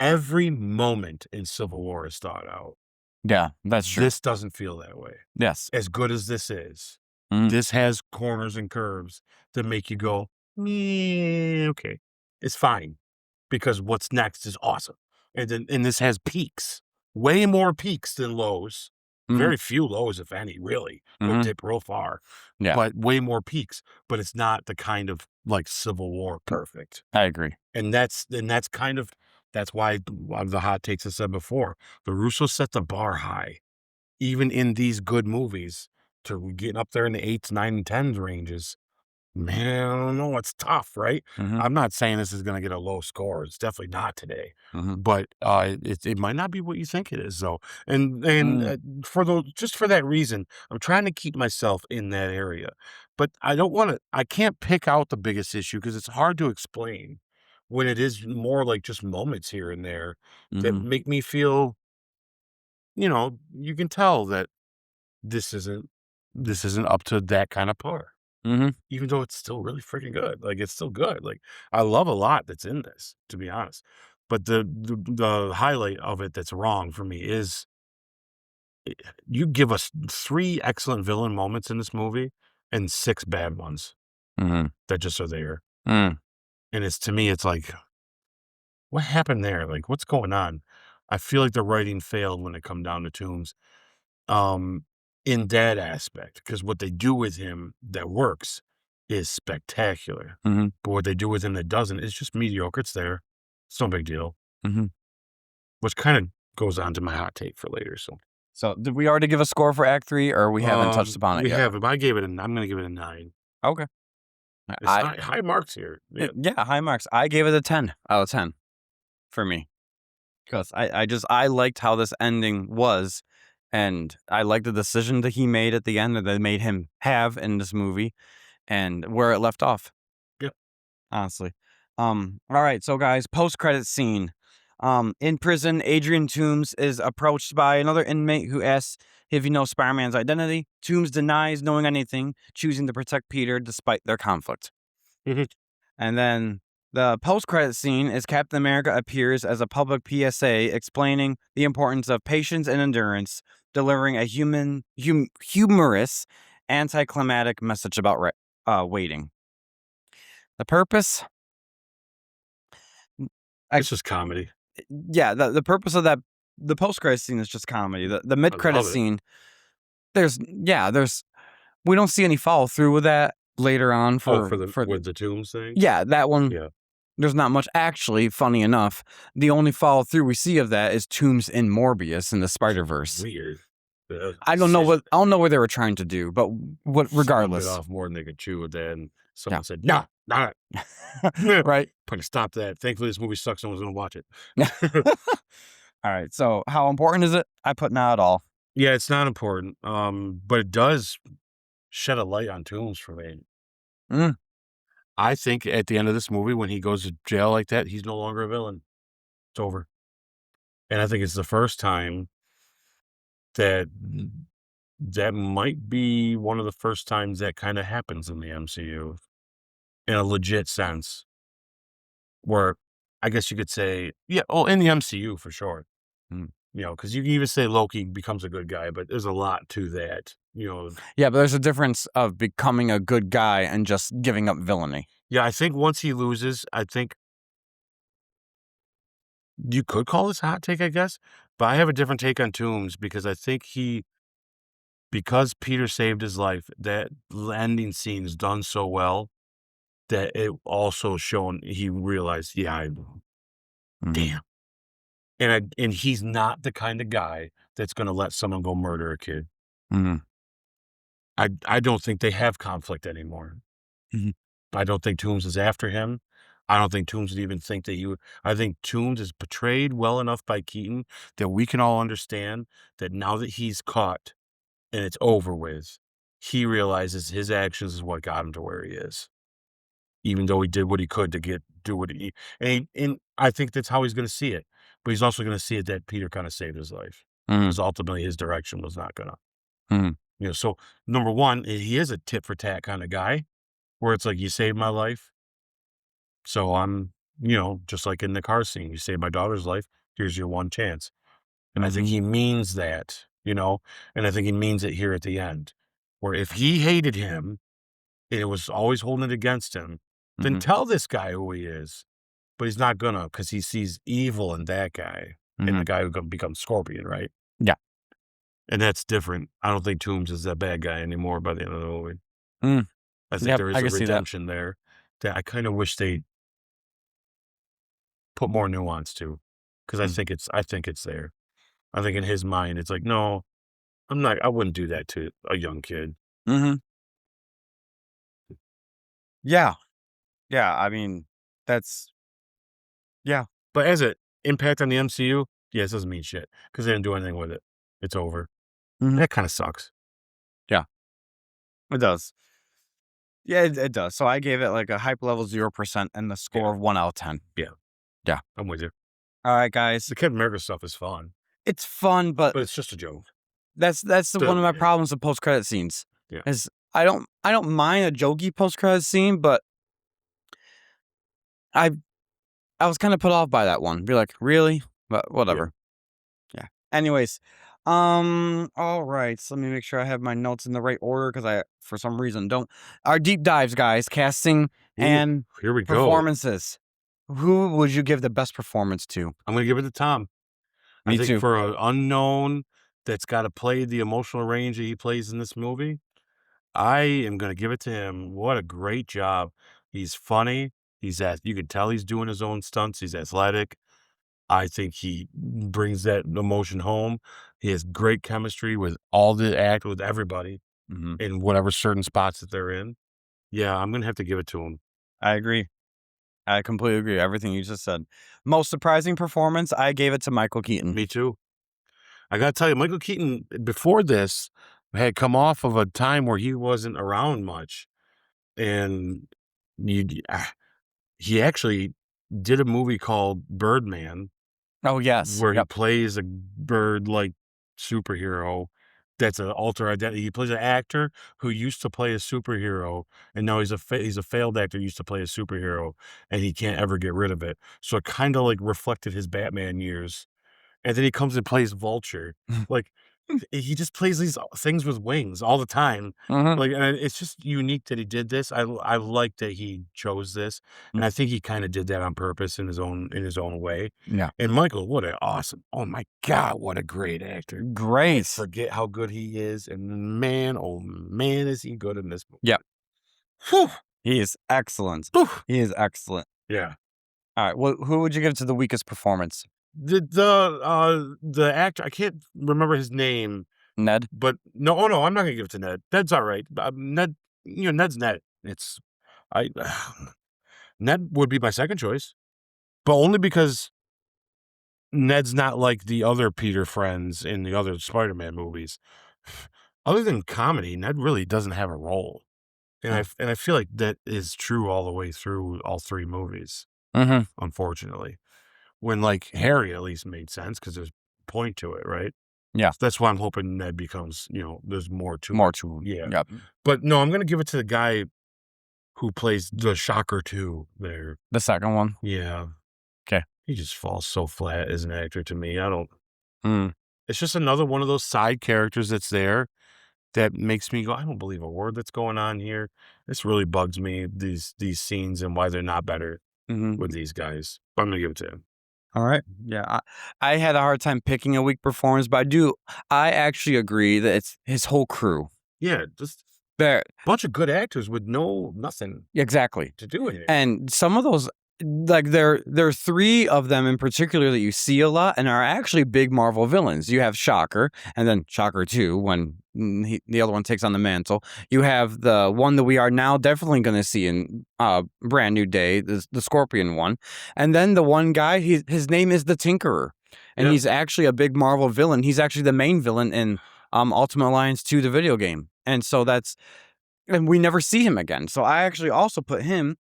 every moment in Civil War is thought out. Yeah, that's true. This doesn't feel that way. Yes. As good as this is. This has corners and curves that make you go, okay. It's fine. Because what's next is awesome. And this has peaks. Way more peaks than lows. Very few lows, if any, really. Go dip real far. Yeah. But way more peaks. But it's not the kind of like Civil War perfect. I agree. And that's why the hot takes I said before. The Russos set the bar high. Even in these good movies, to getting up there in the 8s, 9, and 10s ranges. Man, I don't know. It's tough, right? I'm not saying this is going to get a low score. It's definitely not today. But it might not be what you think it is, though. And just for that reason, I'm trying to keep myself in that area. But I can't pick out the biggest issue because it's hard to explain when it is more like just moments here and there that make me feel, you can tell that this isn't up to that kind of par. Even though it's still really freaking good. Like, it's still good. Like, I love a lot that's in this, to be honest. But the highlight of it that's wrong for me is you give us 3 excellent villain moments in this movie and 6 bad ones that just are there. And to me, it's like, what happened there? Like, what's going on? I feel like the writing failed when it come down to Toombs. In that aspect, because what they do with him that works is spectacular. But what they do with him that doesn't is just mediocre. It's there. It's no big deal. Which kind of goes on to my hot take for later. So did we already give a score for Act 3, or we haven't touched upon it yet? We haven't, but I'm going to give it a 9. Okay. It's high marks here. Yeah, high marks. I gave it a 10 out of 10 for me. Because I liked how this ending was. And I like the decision that he made at the end that they made him have in this movie and where it left off. Yep. Honestly. All right. So, guys, post-credit scene. In prison, Adrian Toombs is approached by another inmate who asks if he knows Spider-Man's identity. Toombs denies knowing anything, choosing to protect Peter despite their conflict. And then the post-credit scene is Captain America appears as a public PSA explaining the importance of patience and endurance, delivering a humorous, anticlimactic message about waiting. The purpose? It's just comedy. Yeah, the purpose of the post-credit scene is just comedy. The mid-credit scene, we don't see any follow-through with that later on with the Toombs thing? Yeah, that one. Yeah. There's not much actually, funny enough. The only follow through we see of that is Toombs in Morbius in the Spider-Verse. Weird. I don't know what they were trying to do, but regardless. It off more than they could chew with that, and someone said, "No, not right. Put a stop to that. Thankfully, this movie sucks. No one's gonna watch it." All right. So how important is it? I put not at all. Yeah, it's not important. But it does shed a light on Toombs for me. Mm. I think at the end of this movie, when he goes to jail like that, he's no longer a villain. It's over. And I think it's the first time that that might be one of the first times that kind of happens in the MCU in a legit sense, where I guess you could say, yeah, oh, in the MCU for sure. Mm. You know, because you can even say Loki becomes a good guy, but there's a lot to that. You know, Yeah, but there's a difference of becoming a good guy and just giving up villainy. yeah, I think once he loses, I think you could call this a hot take, I guess, but I have a different take on Toombs because I think because Peter saved his life, that ending scene is done so well that it also shown he realized, yeah, Mhm. damn. And he's not the kind of guy that's gonna let someone go murder a kid. Mhm. I don't think they have conflict anymore. Mhm. I don't think Toombs is after him. I don't think Toombs would even think that he would. I think Toombs is portrayed well enough by Keaton that we can all understand that now that he's caught and it's over with, he realizes his actions is what got him to where he is. Even though he did what he could to do what he and I think that's how he's gonna see it. But he's also gonna see it that Peter kinda saved his life Mhm. because ultimately his direction was not gonna, Mhm. so number 1, he is a tit for tat kinda guy where it's like, "You saved my life, so I'm," just like in the car scene, "You saved my daughter's life, here's your one chance." And I think Mhm. he means that, and I think he means it here at the end, where if he hated him and it was always holding it against him, then Mhm. tell this guy who he is. But he's not gonna because he sees evil in that guy and the Mhm. guy who gonna become Scorpion, right? Yeah. And that's different. I don't think Toombs is that bad guy anymore by the end of the movie. Mm. I think Yep, there I is a can see that. redemption there that I kinda wish they put more nuance to, because Mm. I think it's there. I think in his mind, it's like, "No, I wouldn't do that to a young kid." Mhm. Yeah. Yeah, I mean, that's yeah. But as a impact on the MCU, yeah, this doesn't mean shit because they didn't do anything with it. It's over. Mhm. That kinda sucks. Yeah, it does. Yeah, it does. So I gave it, like, a hype level 0% and the Yeah, score of 1 out of 10. yeah, Yeah. I'm with you. Alright, guys. The Captain America stuff is fun, It's fun, but but it's just a joke. one of my Yeah, problems with post-credit scenes, yeah, is I don't mind a jokey post-credit scene, but I I was kinda put off by that one. Be like, "Really?" But yeah. whatever. Yeah. Anyways, all right. So let me make sure I have my notes in the right order because I, for some reason, don't. Our deep dives, guys, casting Ooh, and here we go. performances. Who would you give the best performance to? I'm gonna give it to Tom. I Me think too. for an unknown that's gotta play the emotional range that he plays in this movie, I am gonna give it to him. What a great job. He's funny. You can tell he's doing his own stunts. He's athletic. I think he brings that emotion home. He has great chemistry with with everybody Hmm. in whatever certain spots that they're in. Yeah, I'm gonna have to give it to him. I agree. I completely agree. Everything you just said. Most surprising performance, I gave it to Michael Keaton. Me too. I gotta tell you, Michael Keaton, before this, had come off of a time where he wasn't around much, and you he actually did a movie called Birdman, Oh yes. where he Yep. plays a bird-like superhero that's an alter identity. He plays an actor who used to play a superhero, and now he's a failed actor, used to play a superhero, and he can't ever get rid of it. So it kinda, like, reflected his Batman years. And then he comes and plays Vulture. Like, he just plays these things with wings all the time. Hmm. Like, and it's just unique that he did this. I like that he chose this, and I think he kinda did that on purpose in his own way. Yeah. And Michael, what an awesome, oh my god, what a great actor. I Great. forget how good he is, and man, oh man, is he good in this movie. Yep. Whew, He is excellent. whew. He is excellent. Yeah. All right. Well, who would you give to the weakest performance? The actor, I can't remember his name. Ned. But no, oh, no, I'm not gonna give it to Ned. Ned's alright. Ned, Ned's Ned. I Ned would be my second choice, but only because Ned's not like the other Peter friends in the other Spider-Man movies. Other than comedy, Ned really doesn't have a role. And I feel like that is true all the way through all 3 movies, unfortunately. When, like, Harry at least made sense because there's point to it, right? Yeah. So that's why I'm hoping Ned becomes, there's more to More it. to him. Yeah. Yep. But no, I'm gonna give it to the guy who plays the Shocker 2 there. The second one. Yeah. 'Kay. He just falls so flat as an actor to me. I don't Mm. It's just another one of those side characters that's there that makes me go, "I don't believe a word that's going on here." This really bugs me, these scenes and why they're not better with these guys. But I'm gonna give it to him. All right. Yeah. I had a hard time picking a weak performance, but I actually agree that it's his whole crew. Yeah, just There. bunch of good actors with nothing Exactly. to do with it. And some of those, like there are 3 of them in particular that you see a lot and are actually big Marvel villains. You have Shocker, and then Shocker 2 when the other one takes on the mantle. You have the one that we are now definitely going to see in Brand New Day, the Scorpion one, and then the one guy. His name is the Tinkerer, and he's actually a big Marvel villain. He's actually the main villain in Ultimate Alliance 2, the video game, and so and we never see him again. So I actually also put him,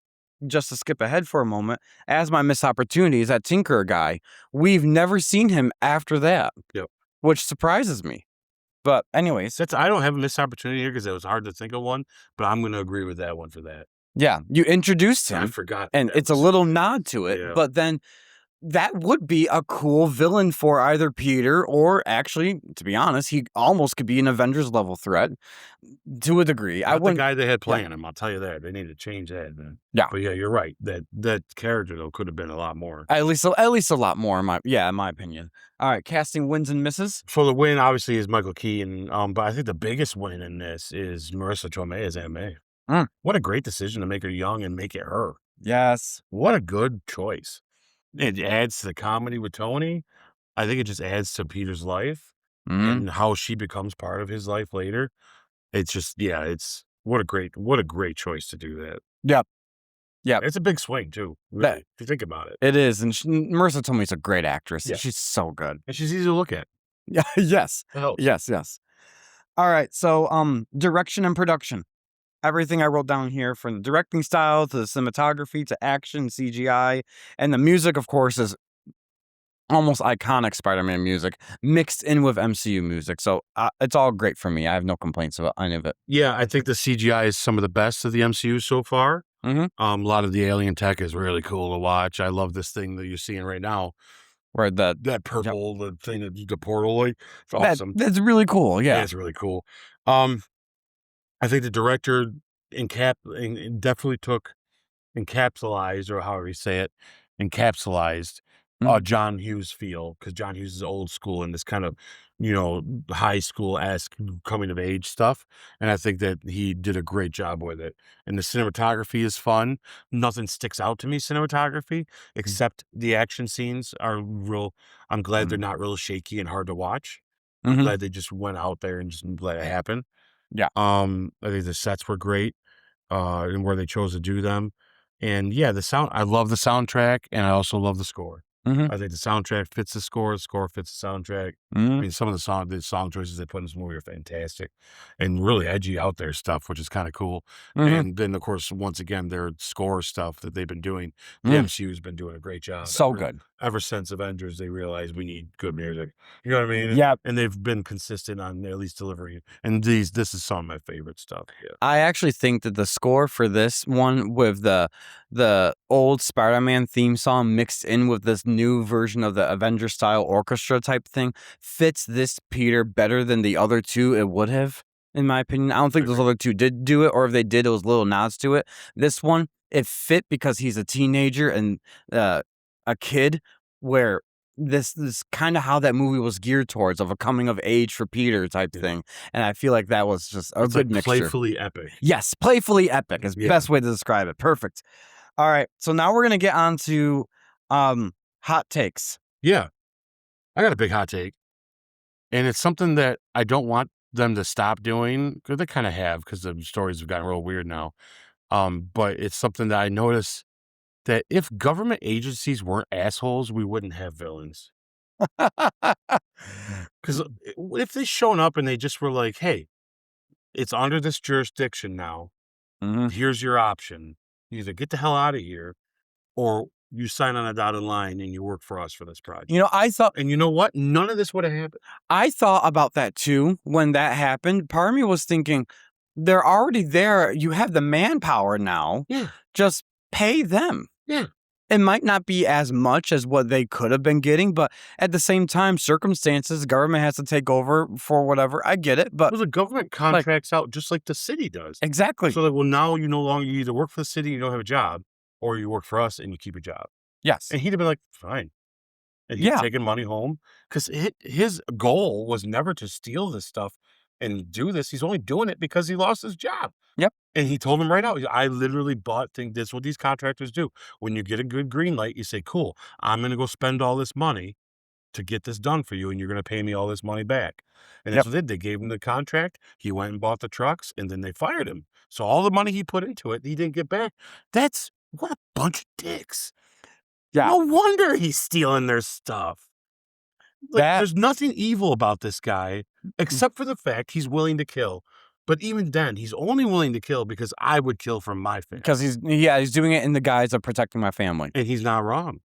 just to skip ahead for a moment, as my missed opportunity is that Tinkerer guy. We've never seen him after that, which surprises me. But anyways, I don't have a missed opportunity here because it was hard to think of one, but I'm going to agree with that one for that. yeah, you introduced him. I forgot. And it's a little nod to it, but then that would be a cool villain for either Peter or actually, to be honest, he almost could be an Avengers level threat to a degree. Not the guy they had playing him, I'll tell you that. They need to change that, man. Yeah. But yeah, you're right. That character though could have been a lot more. At least a lot more in my opinion. All right, casting wins and misses. For the win, obviously, is Michael Keaton. But I think the biggest win in this is Marissa Tomei as Aunt May. What a great decision to make her young and make it her. Yes. What a good choice. It adds to the comedy with Tony. I think it just adds to Peter's life and how she becomes part of his life later. It's just, what a great choice to do that. Yep. It's a big swing too, really, if you think about it. It is, and Marissa Tomei's a great actress. Yeah. She's so good. And she's easy to look at. Yeah, yes. Helps. Yes. All right, so direction and production. Everything I wrote down here, from the directing style to the cinematography to action, CGI, and the music, of course, is almost iconic Spider-Man music mixed in with MCU music. So it's all great for me. I have no complaints about any of it. Yeah, I think the CGI is some of the best of the MCU so far. A lot of the alien tech is really cool to watch. I love this thing that you're seeing right now. Where that purple, the thing, the portal, it's awesome. That's really cool. Yeah, it's really cool. I think the director definitely encapsulized, or however you say it, encapsulized John Hughes feel, because John Hughes is old school and this kind of, high school-esque coming of age stuff. And I think that he did a great job with it. And the cinematography is fun. Nothing sticks out to me cinematography, except the action scenes are real. I'm glad they're not real shaky and hard to watch. I'm glad they just went out there and just let it happen. Yeah. I think the sets were great, and where they chose to do them. And yeah, the sound, I love the soundtrack, and I also love the score. I think the soundtrack fits the score fits the soundtrack. I mean, some of the song choices they put in this movie are fantastic and really edgy out there stuff, which is kind of cool. And then, of course, once again, their score stuff that they've been doing, the MCU has been doing a great job. So good. Ever since Avengers, they realized we need good music. You know what I mean? Yeah. And they've been consistent on at least delivering. And this is some of my favorite stuff. Yeah. I actually think that the score for this one, with the old Spider-Man theme song mixed in with this new version of the Avengers style orchestra type thing, fits this Peter better than the other two it would have, in my opinion. I don't think those other two did do it, or if they did, it was little nods to it. This one, it fit because he's a teenager and a kid, where this kind of how that movie was geared towards, of a coming of age for Peter type thing. And I feel like that was just a good mixture. Playfully epic. Yes, playfully epic is the best way to describe it. Perfect. All right, so now we're gonna get on to hot takes. Yeah, I got a big hot take, and it's something that I don't want them to stop doing, because they kind of have, because the stories have gotten real weird now. But it's something that I notice, that if government agencies weren't assholes, we wouldn't have villains. Because if they shown up and they just were like, hey, it's under this jurisdiction now. Here's your option. You either get the hell out of here or you sign on a dotted line and you work for us for this project. I thought... And you know what? None of this would have happened. I thought about that too when that happened. Part of me was thinking, they're already there. You have the manpower now. Yeah. Just pay them. Yeah. It might not be as much as what they could have been getting, but at the same time, circumstances, government has to take over for whatever. I get it, but... Well, the government contracts out just like the city does. Exactly. So that, well, now you no longer, you either work for the city, you don't have a job, or you work for us and you keep a job. Yes. And he'd have been like, fine. And he's taking money home because his goal was never to steal this stuff and do this. He's only doing it because he lost his job. Yep. And he told him right out, I literally bought things. That's what these contractors do. When you get a good green light, you say, cool, I'm going to go spend all this money to get this done for you, and you're going to pay me all this money back. And that's what they did. They gave him the contract. He went and bought the trucks, and then they fired him. So all the money he put into it, he didn't get back. What a bunch of dicks. Yeah. No wonder he's stealing their stuff. There's nothing evil about this guy except for the fact he's willing to kill. But even then, he's only willing to kill because I would kill for my family. Because he's doing it in the guise of protecting my family. And he's not wrong.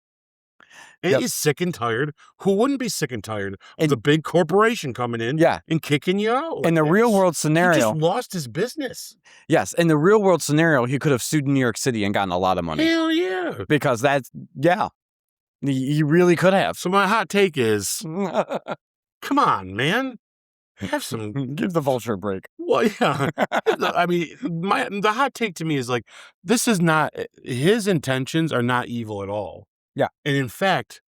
And he's sick and tired. Who wouldn't be sick and tired of the big corporation coming in and kicking you out? In the real world scenario, he just lost his business. Yes, in the real world scenario, he could have sued New York City and gotten a lot of money. Hell yeah. Because he really could have. So my hot take is, come on, man. Have some... Give the vulture a break. Well, yeah. I mean, the hot take to me is like, this is not... His intentions are not evil at all. Yeah. And in fact,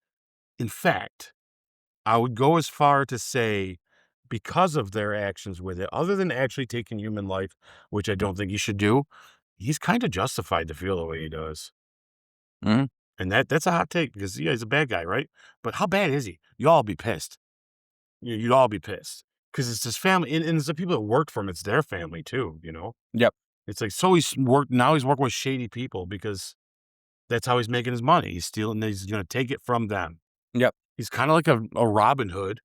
I would go as far to say, because of their actions with it, other than actually taking human life, which I don't think he should do, he's kind of justified to feel the way he does. Mm-hmm. And that's a hot take because he's a bad guy, right? But how bad is he? You all be pissed. You'd all be pissed because it's his family, and it's the people that worked for him. It's their family too, Yep. It's like, so he's working with shady people because that's how he's making his money. He's stealing. He's going to take it from them. Yep. He's kind of like a Robin Hood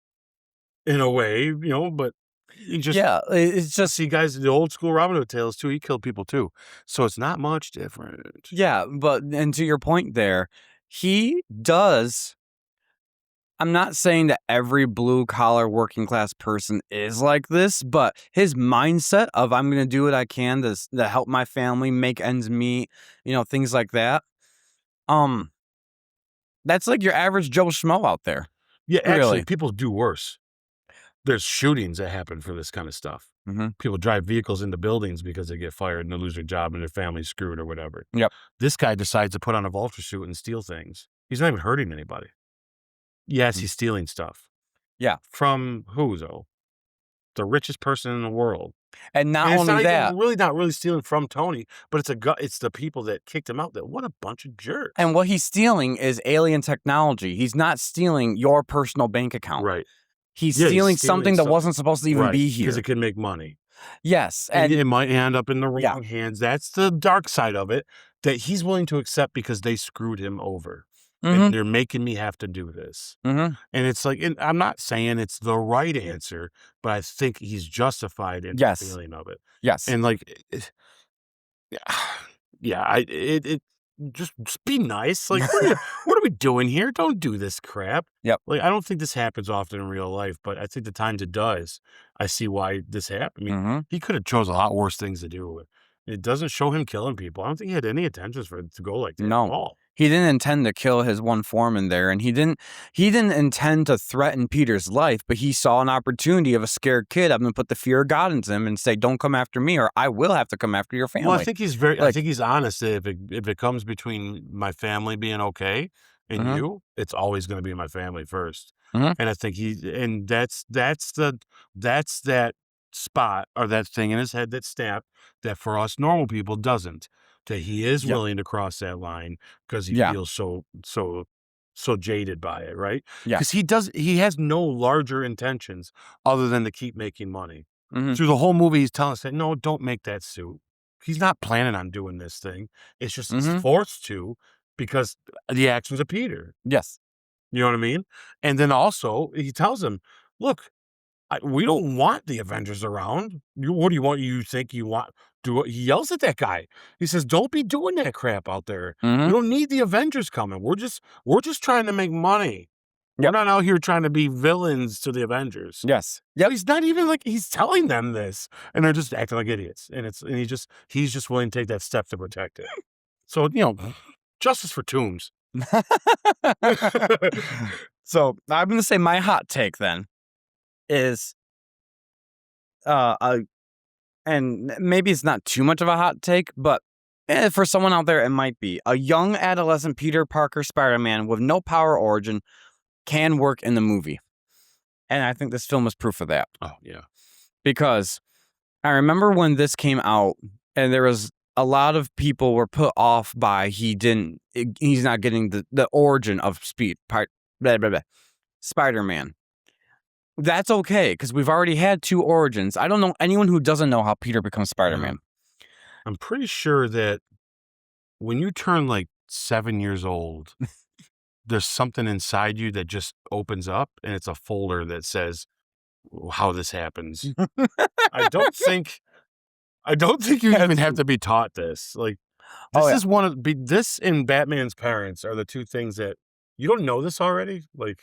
in a way, but he just... Yeah, it's just... See, guys, the old school Robin Hood tales too, he killed people too. So it's not much different. Yeah, and to your point there, he does... I'm not saying that every blue-collar working-class person is like this, but his mindset of, I'm going to do what I can to help my family, make ends meet, things like that. That's like your average Joe Schmo out there. Yeah, actually, people do worse. There's shootings that happen for this kind of stuff. Mm-hmm. People drive vehicles into buildings because they get fired and they lose their job and their family's screwed or whatever. Yep. This guy decides to put on a vulture suit and steal things. He's not even hurting anybody. Yes, he's stealing stuff. Yeah. From who, though? The richest person in the world. And not only that, not really stealing from Tony, but it's the people that kicked him out. What a bunch of jerks. And what he's stealing is alien technology. He's not stealing your personal bank account. Right. He's stealing something that wasn't supposed to even be here. Because it can make money. Yes. And it might end up in the wrong hands. That's the dark side of it that he's willing to accept because they screwed him over. Mm-hmm. And they're making me have to do this. Mm-hmm. And it's like, and I'm not saying it's the right answer, but I think he's justified in the feeling of it. Yes. And like, just be nice. Like, what are we doing here? Don't do this crap. Yep. Like, I don't think this happens often in real life, but I think the times it does, I see why this happened. I mean, he could have chose a lot worse things to do. It doesn't show him killing people. I don't think he had any intentions for it to go like that at all. He didn't intend to kill his one foreman there, and he didn't intend to threaten Peter's life, but he saw an opportunity of a scared kid. I'm going to put the fear of God into him and say, don't come after me, or I will have to come after your family. Well, I think he's I think he's honest. If it comes between my family being okay and you, it's always going to be my family first. And I think that's that spot or that thing in his head that snapped that for us normal people doesn't. That he is willing to cross that line because he feels so jaded by it, right? Yeah. Because he has no larger intentions other than to keep making money. Through the whole movie, he's telling us that, no, don't make that suit. He's not planning on doing this thing. It's just he's forced to because the actions of Peter. Yes. You know what I mean? And then also he tells him, look, we don't want the Avengers around. What do you want? You think you want? He yells at that guy. He says, "Don't be doing that crap out there. We don't need the Avengers coming. We're just trying to make money. We're not out here trying to be villains to the Avengers." Yes. Yeah, he's not even like he's telling them this, and they're just acting like idiots. And he's just willing to take that step to protect it. So justice for Toombs. So I'm going to say my hot take then is, and maybe it's not too much of a hot take, but for someone out there, it might be. A young adolescent Peter Parker Spider-Man with no power origin can work in the movie. And I think this film is proof of that. Oh, yeah. Because I remember when this came out, and there was a lot of people were put off by he's not getting the origin of Spider-Man. That's okay, because we've already had 2 origins. I don't know anyone who doesn't know how Peter becomes Spider-Man. I'm pretty sure that when you turn like 7 years old, there's something inside you that just opens up, and it's a folder that says how this happens. I don't think you even have to be taught this. Like, this is this and Batman's parents are the 2 things that you don't know this already. Like,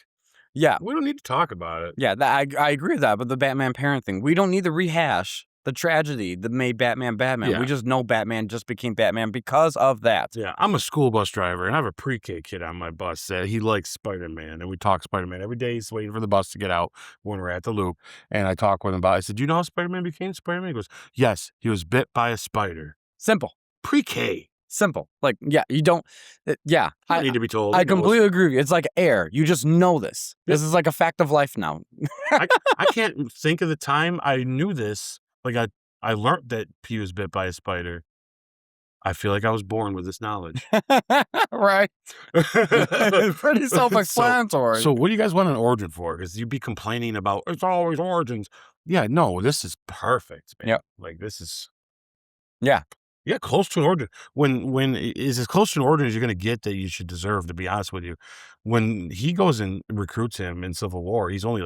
yeah, we don't need to talk about it. Yeah, I agree with that. But the Batman parent thing, we don't need to rehash the tragedy that made Batman Batman. Yeah. We just know Batman just became Batman because of that. Yeah, I'm a school bus driver, and I have a pre-K kid on my bus that he likes Spider-Man, and we talk Spider-Man every day. He's waiting for the bus to get out when we're at the loop, and I talk with him about it. I said, "Do you know how Spider-Man became Spider-Man?" He goes, "Yes, he was bit by a spider." Simple. Pre-K. Simple. Like, yeah, you don't. Yeah, I need to be told. I completely agree with you. It's like air. You just know this. Yeah. This is like a fact of life now. I can't think of the time I knew this. Like, I learned that he was bit by a spider. I feel like I was born with this knowledge. Right. Pretty self-explanatory. So what do you guys want an origin for? Because you'd be complaining about, it's always origins. Yeah, no, this is perfect, man. Yep. Like, this is... Yeah. Yeah, close to an origin. When is as close to an origin as you're going to get that you should deserve, to be honest with you. When he goes and recruits him in Civil War, he's only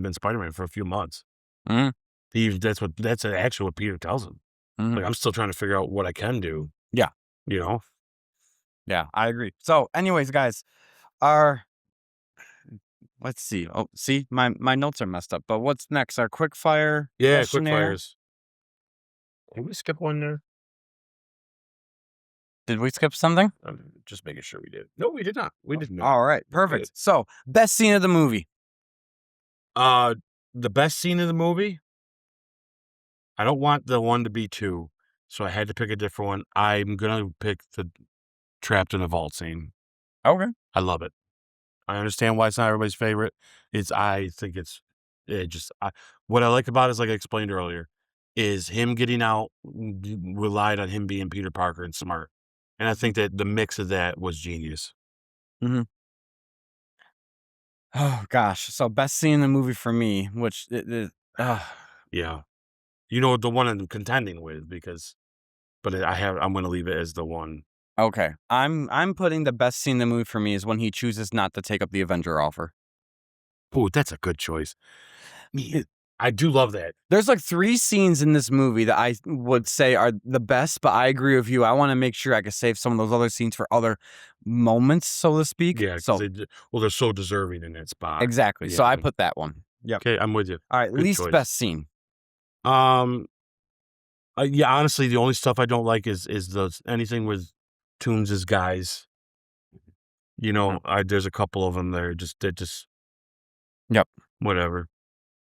been Spider-Man for a few months. Mm-hmm. That's actually what Peter tells him. Mm-hmm. Like, I'm still trying to figure out what I can do. Yeah. Yeah, I agree. So anyways, guys, let's see. Oh, see, my notes are messed up. But what's next? Our quick fire. Yeah, quick fires. Did we skip one there? Did we skip something? Just making sure we did. No, we did not. We didn't. All right, perfect. So, best scene of the movie. The best scene of the movie? I don't want the one to be 2, so I had to pick a different one. I'm going to pick the trapped in a vault scene. Okay. I love it. I understand why it's not everybody's favorite. I think what I like about it is, like I explained earlier, is him getting out relied on him being Peter Parker and smart. And I think that the mix of that was genius. Mm-hmm. Oh, gosh. So, best scene in the movie for me, which... Yeah. You know, the one I'm contending with, but I'm going to leave it as the one. Okay. I'm putting the best scene in the movie for me is when he chooses not to take up the Avenger offer. Oh, that's a good choice. I do love that. There's like 3 scenes in this movie that I would say are the best, but I agree with you. I want to make sure I can save some of those other scenes for other moments, so to speak. Yeah, they're so deserving in that spot. Exactly. Yeah. So I put that one. Yeah. Okay, I'm with you. All right, good least choice. Best scene. Yeah, honestly, the only stuff I don't like is anything with Toombs' guys. There's a couple of them there. Yep. Whatever.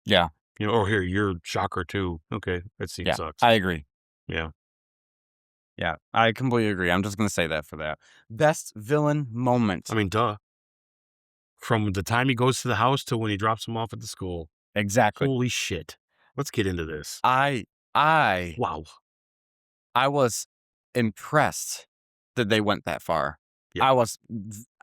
Yeah. Here, you're Shocker too. Okay, that scene sucks. I agree. Yeah. Yeah, I completely agree. I'm just going to say that for that. Best villain moment. I mean, duh. From the time he goes to the house to when he drops him off at the school. Exactly. Holy shit. Let's get into this. Wow. I was impressed that they went that far. Yeah. I was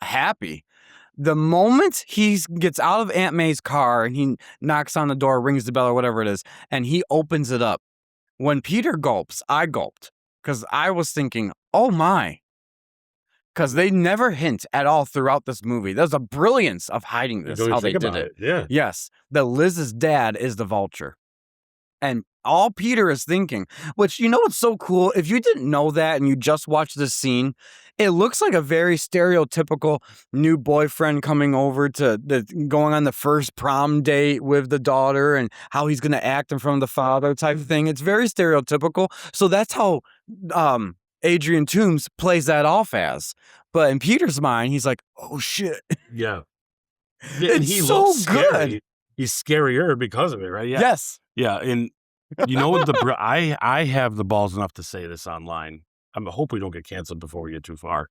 happy. The moment he gets out of Aunt May's car and he knocks on the door, rings the bell or whatever it is, and he opens it up, when Peter gulps, I gulped. Because I was thinking, oh my. Because they never hint at all throughout this movie. There's a brilliance of hiding this, how they did it. Yeah. Yes, that Liz's dad is the Vulture. And all Peter is thinking, which, you know what's so cool? If you didn't know that and you just watched this scene, it looks like a very stereotypical new boyfriend coming over to going on the first prom date with the daughter and how he's going to act in front of the father type of thing. It's very stereotypical. So that's how Adrian Toomes plays that off as. But in Peter's mind, he's like, oh shit. Yeah. It's he so looks good. Scary. He's scarier because of it, right? Yeah. Yes. Yeah, and you know what I have the balls enough to say this online. I hope we don't get canceled before we get too far.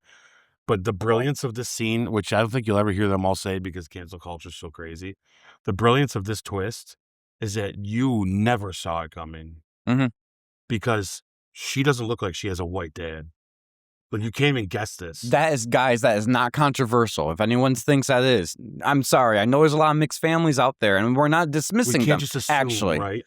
But the brilliance of this scene, which I don't think you'll ever hear them all say because cancel culture is so crazy. The brilliance of this twist is that you never saw it coming. Mm-hmm. Because she doesn't look like she has a white dad. But you can't even guess this. That is not controversial. If anyone thinks that is, I'm sorry. I know there's a lot of mixed families out there, and we're not dismissing we them. can't just assume, actually, right?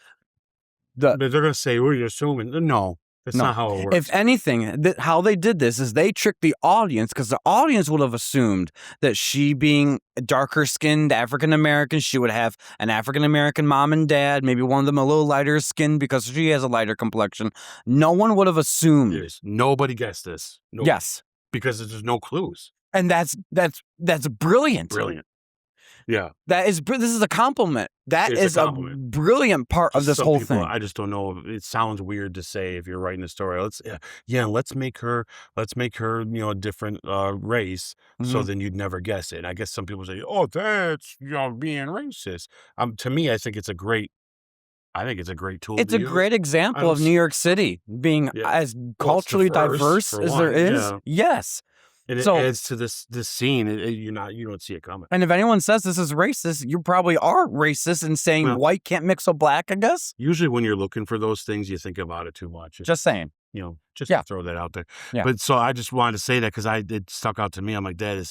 But they're going to say, well, you're assuming. No, that's not how it works. If anything, how they did this is they tricked the audience, because the audience would have assumed that she, being darker skinned African American, she would have an African American mom and dad, maybe one of them a little lighter skinned because she has a lighter complexion. No one would have assumed. Yes. Nobody guessed this. Nobody. Yes. Because there's no clues. And that's brilliant. Brilliant. Yeah. This is a compliment. That is a brilliant part of this whole thing. I just don't know. It sounds weird to say if you're writing a story. Let's make her, a different race. Mm-hmm. So then you'd never guess it. I guess some people say, oh, that's, being racist. To me, I think it's a great tool. It's a great example of New York City being as culturally diverse as there is. Yeah. Yes. And it adds to this scene. You don't see it coming. And if anyone says this is racist, you probably are racist in saying white can't mix with black, I guess. Usually when you're looking for those things, you think about it too much. Just saying. To throw that out there. Yeah. But so I just wanted to say that because it stuck out to me. I'm like, Dad,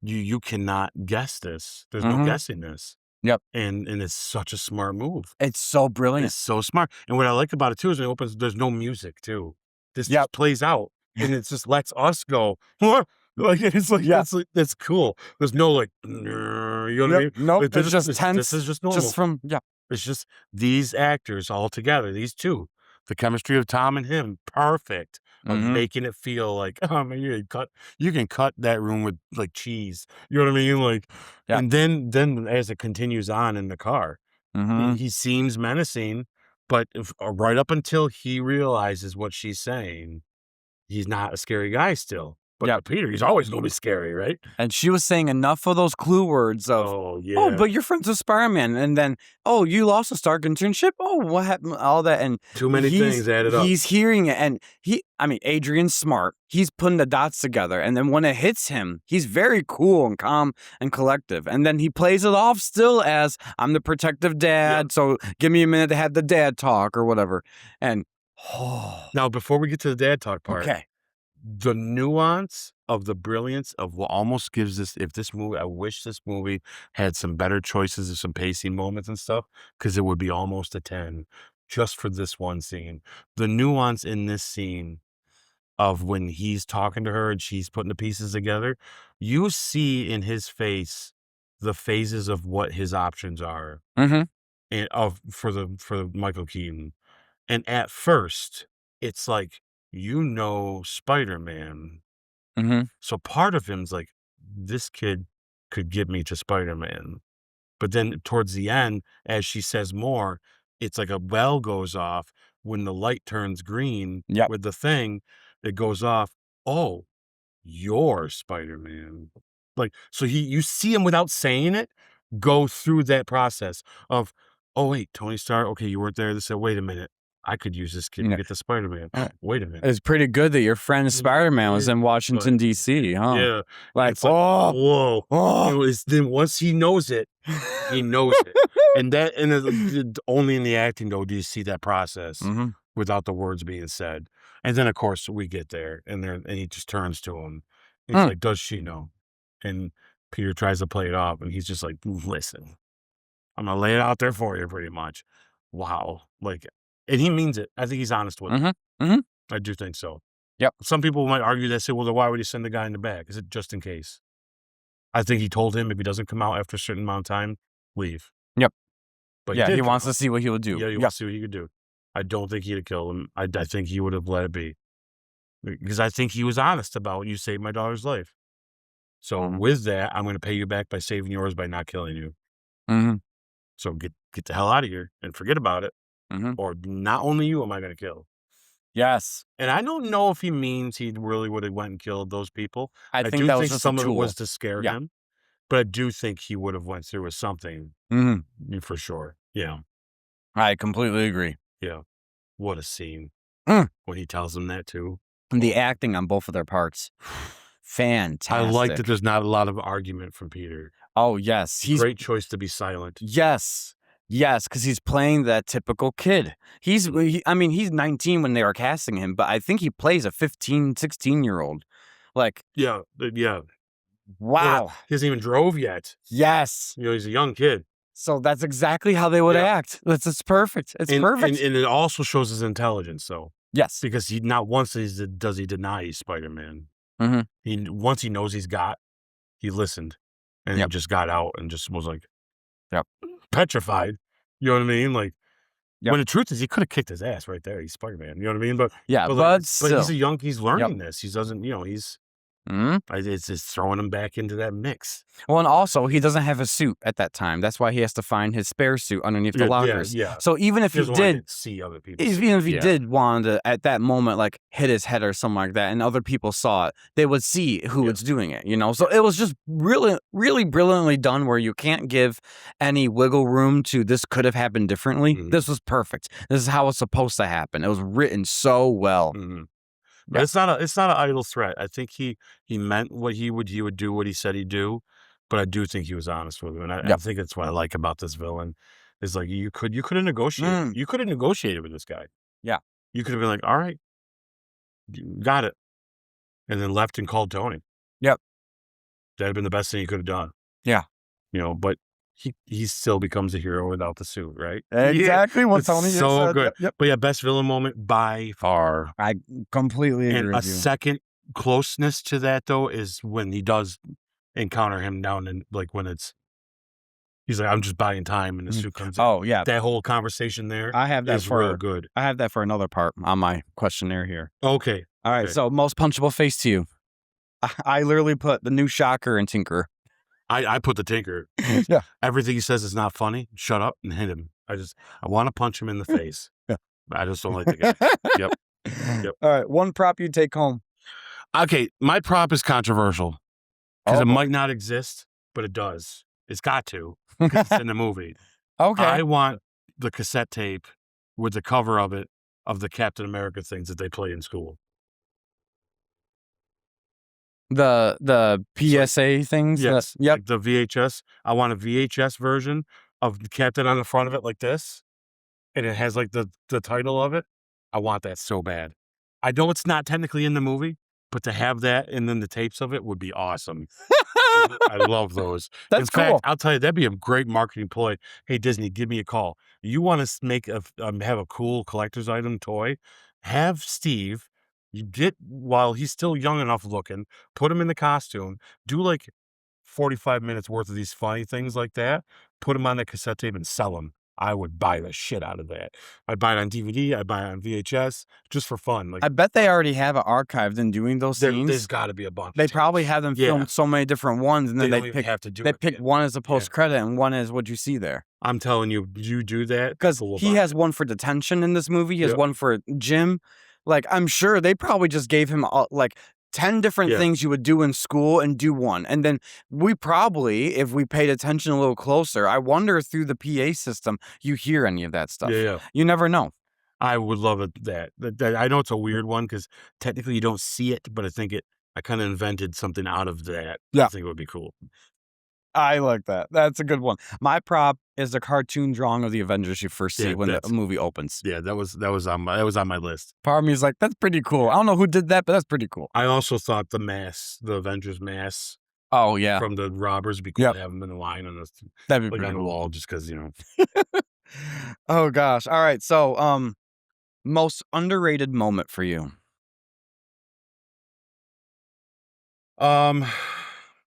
you cannot guess this. There's no guessing this. Yep. And it's such a smart move. It's so brilliant. It's so smart. And what I like about it too is when it opens, there's no music too. This just plays out. And it just lets us go, what? That's cool. There's no you know what I mean? No, nope, it's just tense. This is just normal. It's just these actors all together, these two. The chemistry of Tom and him, perfect. Of making it feel like, oh man, you can cut that room with like cheese. You know what I mean? And then as it continues on in the car, he seems menacing, but right up until he realizes what she's saying, he's not a scary guy still. But Peter, he's always going to be scary, right? And she was saying enough of those clue words of, oh, but you're friends with Spider-Man. And then, oh, you lost a Stark internship? Oh, what happened? All that. And too many things added up. He's hearing it. And Adrian's smart. He's putting the dots together. And then when it hits him, he's very cool and calm and collective. And then he plays it off still as, I'm the protective dad. So give me a minute to have the dad talk or whatever. And now, before we get to the dad talk part. Okay. The nuance of the brilliance of what almost gives I wish this movie had some better choices of some pacing moments and stuff, because it would be almost a 10 just for this one scene. The nuance in this scene of when he's talking to her and she's putting the pieces together, you see in his face the phases of what his options are and for Michael Keaton. And at first, it's like, Spider-Man. So part of him's like, this kid could get me to Spider-Man. But then towards the end, as she says more, it's like a bell goes off when the light turns green with the thing. It goes off. Oh, you're Spider-Man. So you see him without saying it go through that process of, oh, wait, Tony Stark. Okay, you weren't there. They said, wait a minute. I could use this kid to get to Spider-Man. Wait a minute. It's pretty good that your friend Spider-Man was in Washington, D.C., huh? Yeah. Whoa. Then once he knows it, he knows it. And only in the acting, though, do you see that process without the words being said. And then, of course, we get there, and he just turns to him. He's like, does she know? And Peter tries to play it off, and he's just like, listen, I'm going to lay it out there for you, pretty much. Wow. And he means it. I think he's honest with it. I do think so. Yep. Some people might argue that, say, well, then why would he send the guy in the back? Is it just in case? I think he told him if he doesn't come out after a certain amount of time, leave. Yep. But Yeah, he he did wants to see what he would do. Yeah, he wants to see what he could do. I don't think he'd have killed him. I think he would have let it be. Because I think he was honest about, you saved my daughter's life. So with that, I'm going to pay you back by saving yours by not killing you. Mm-hmm. So get the hell out of here and forget about it. Mm-hmm. Or not only you am I going to kill. Yes. And I don't know if he means he really would have went and killed those people. I think do that was think just some a of it tool. was to scare him. But I do think he would have went through with something for sure. Yeah. I completely agree. Yeah. What a scene. Mm. When he tells him that too. And the acting on both of their parts. Fantastic. I like that there's not a lot of argument from Peter. Oh, yes. He's great choice to be silent. Yes. Yes, because he's playing that typical kid. He's 19 when they were casting him, but I think he plays a 15, 16-year-old. Like, yeah. Wow. He hasn't even drove yet. Yes. He's a young kid. So that's exactly how they would act. It's perfect. It's perfect. And it also shows his intelligence, though. Yes. Because he not once does he deny he's Spider-Man. Mm-hmm. Once he knows he listened. And he just got out and just was like, petrified. You know what I mean? Like, when the truth is, he could have kicked his ass right there. He's Spider-Man. You know what I mean? But he's learning this. He doesn't, he's it's just throwing him back into that mix. Well, and also he doesn't have a suit at that time. That's why he has to find his spare suit underneath the lockers. Yeah. So even if he did see other people, even if he did want to at that moment like hit his head or something like that, and other people saw it, they would see who was doing it. So it was just really, really brilliantly done. Where you can't give any wiggle room to this could have happened differently. This was perfect. This is how it's supposed to happen. It was written so well. But it's not an idle threat. I think he meant what he would do what he said he'd do, but I do think he was honest with him, and I think that's what I like about this villain. Is like you could have negotiated. You could have negotiated with this guy. Yeah, you could have been like, all right, got it, and then left and called Tony. Yep, that'd have been the best thing he could have done. Yeah, but he still becomes a hero without the suit, right? Exactly what Tony so said. good. Yep. But best villain moment by far. I completely agree and with a you. second closeness to that though is when he does encounter him down in when he's like, I'm just buying time, and the suit comes in. Oh yeah, that whole conversation there. I have that is real good. I have that for another part on my questionnaire here. Okay. All right. So most punchable face to you. I literally put the new Shocker and Tinker. I put the Tinker. Yeah. Everything he says is not funny. Shut up and hit him. I want to punch him in the face. Yeah. I just don't like the guy. Yep. All right. One prop you take home. Okay. My prop is controversial because it might not exist, but it does. It's got to because it's in the movie. Okay. I want the cassette tape with the cover of it of the Captain America things that they play in school. The PSA things? Yes. Like the VHS. I want a VHS version of the Captain on the front of it like this. And it has like the title of it. I want that so bad. I know it's not technically in the movie, but to have that and then the tapes of it would be awesome. I love those. That's cool. In fact, I'll tell you, that'd be a great marketing ploy. Hey, Disney, give me a call. You want to make have a cool collector's item toy? Have Steve, while he's still young enough looking, put him in the costume, do like 45 minutes worth of these funny things like that, put him on the cassette tape and sell them. I would buy the shit out of that. I'd buy it on DVD. I'd buy it on VHS just for fun. Like, I bet they already have it archived in doing those scenes. There's got to be a bunch. They probably have them filmed so many different ones, and then they pick one as a post credit and one as what you see there. I'm telling you, you do that because he has one for detention in this movie. He has one for gym. Like, I'm sure they probably just gave him like 10 different things you would do in school and do one. And then we probably, if we paid attention a little closer, I wonder through the PA system, you hear any of that stuff. Yeah. You never know. I would love it that I know it's a weird one because technically you don't see it, but I kind of invented something out of that. Yeah. I think it would be cool. I like that. That's a good one. My prop is the cartoon drawing of the Avengers you first see when the movie opens. Yeah, that was on my list. Part of me is like, that's pretty cool. I don't know who did that, but that's pretty cool. I also thought the Avengers mask. Oh yeah, from the robbers would be cool to have them in the line on that'd be on the cool. wall just because Oh gosh. All right. So most underrated moment for you. Well,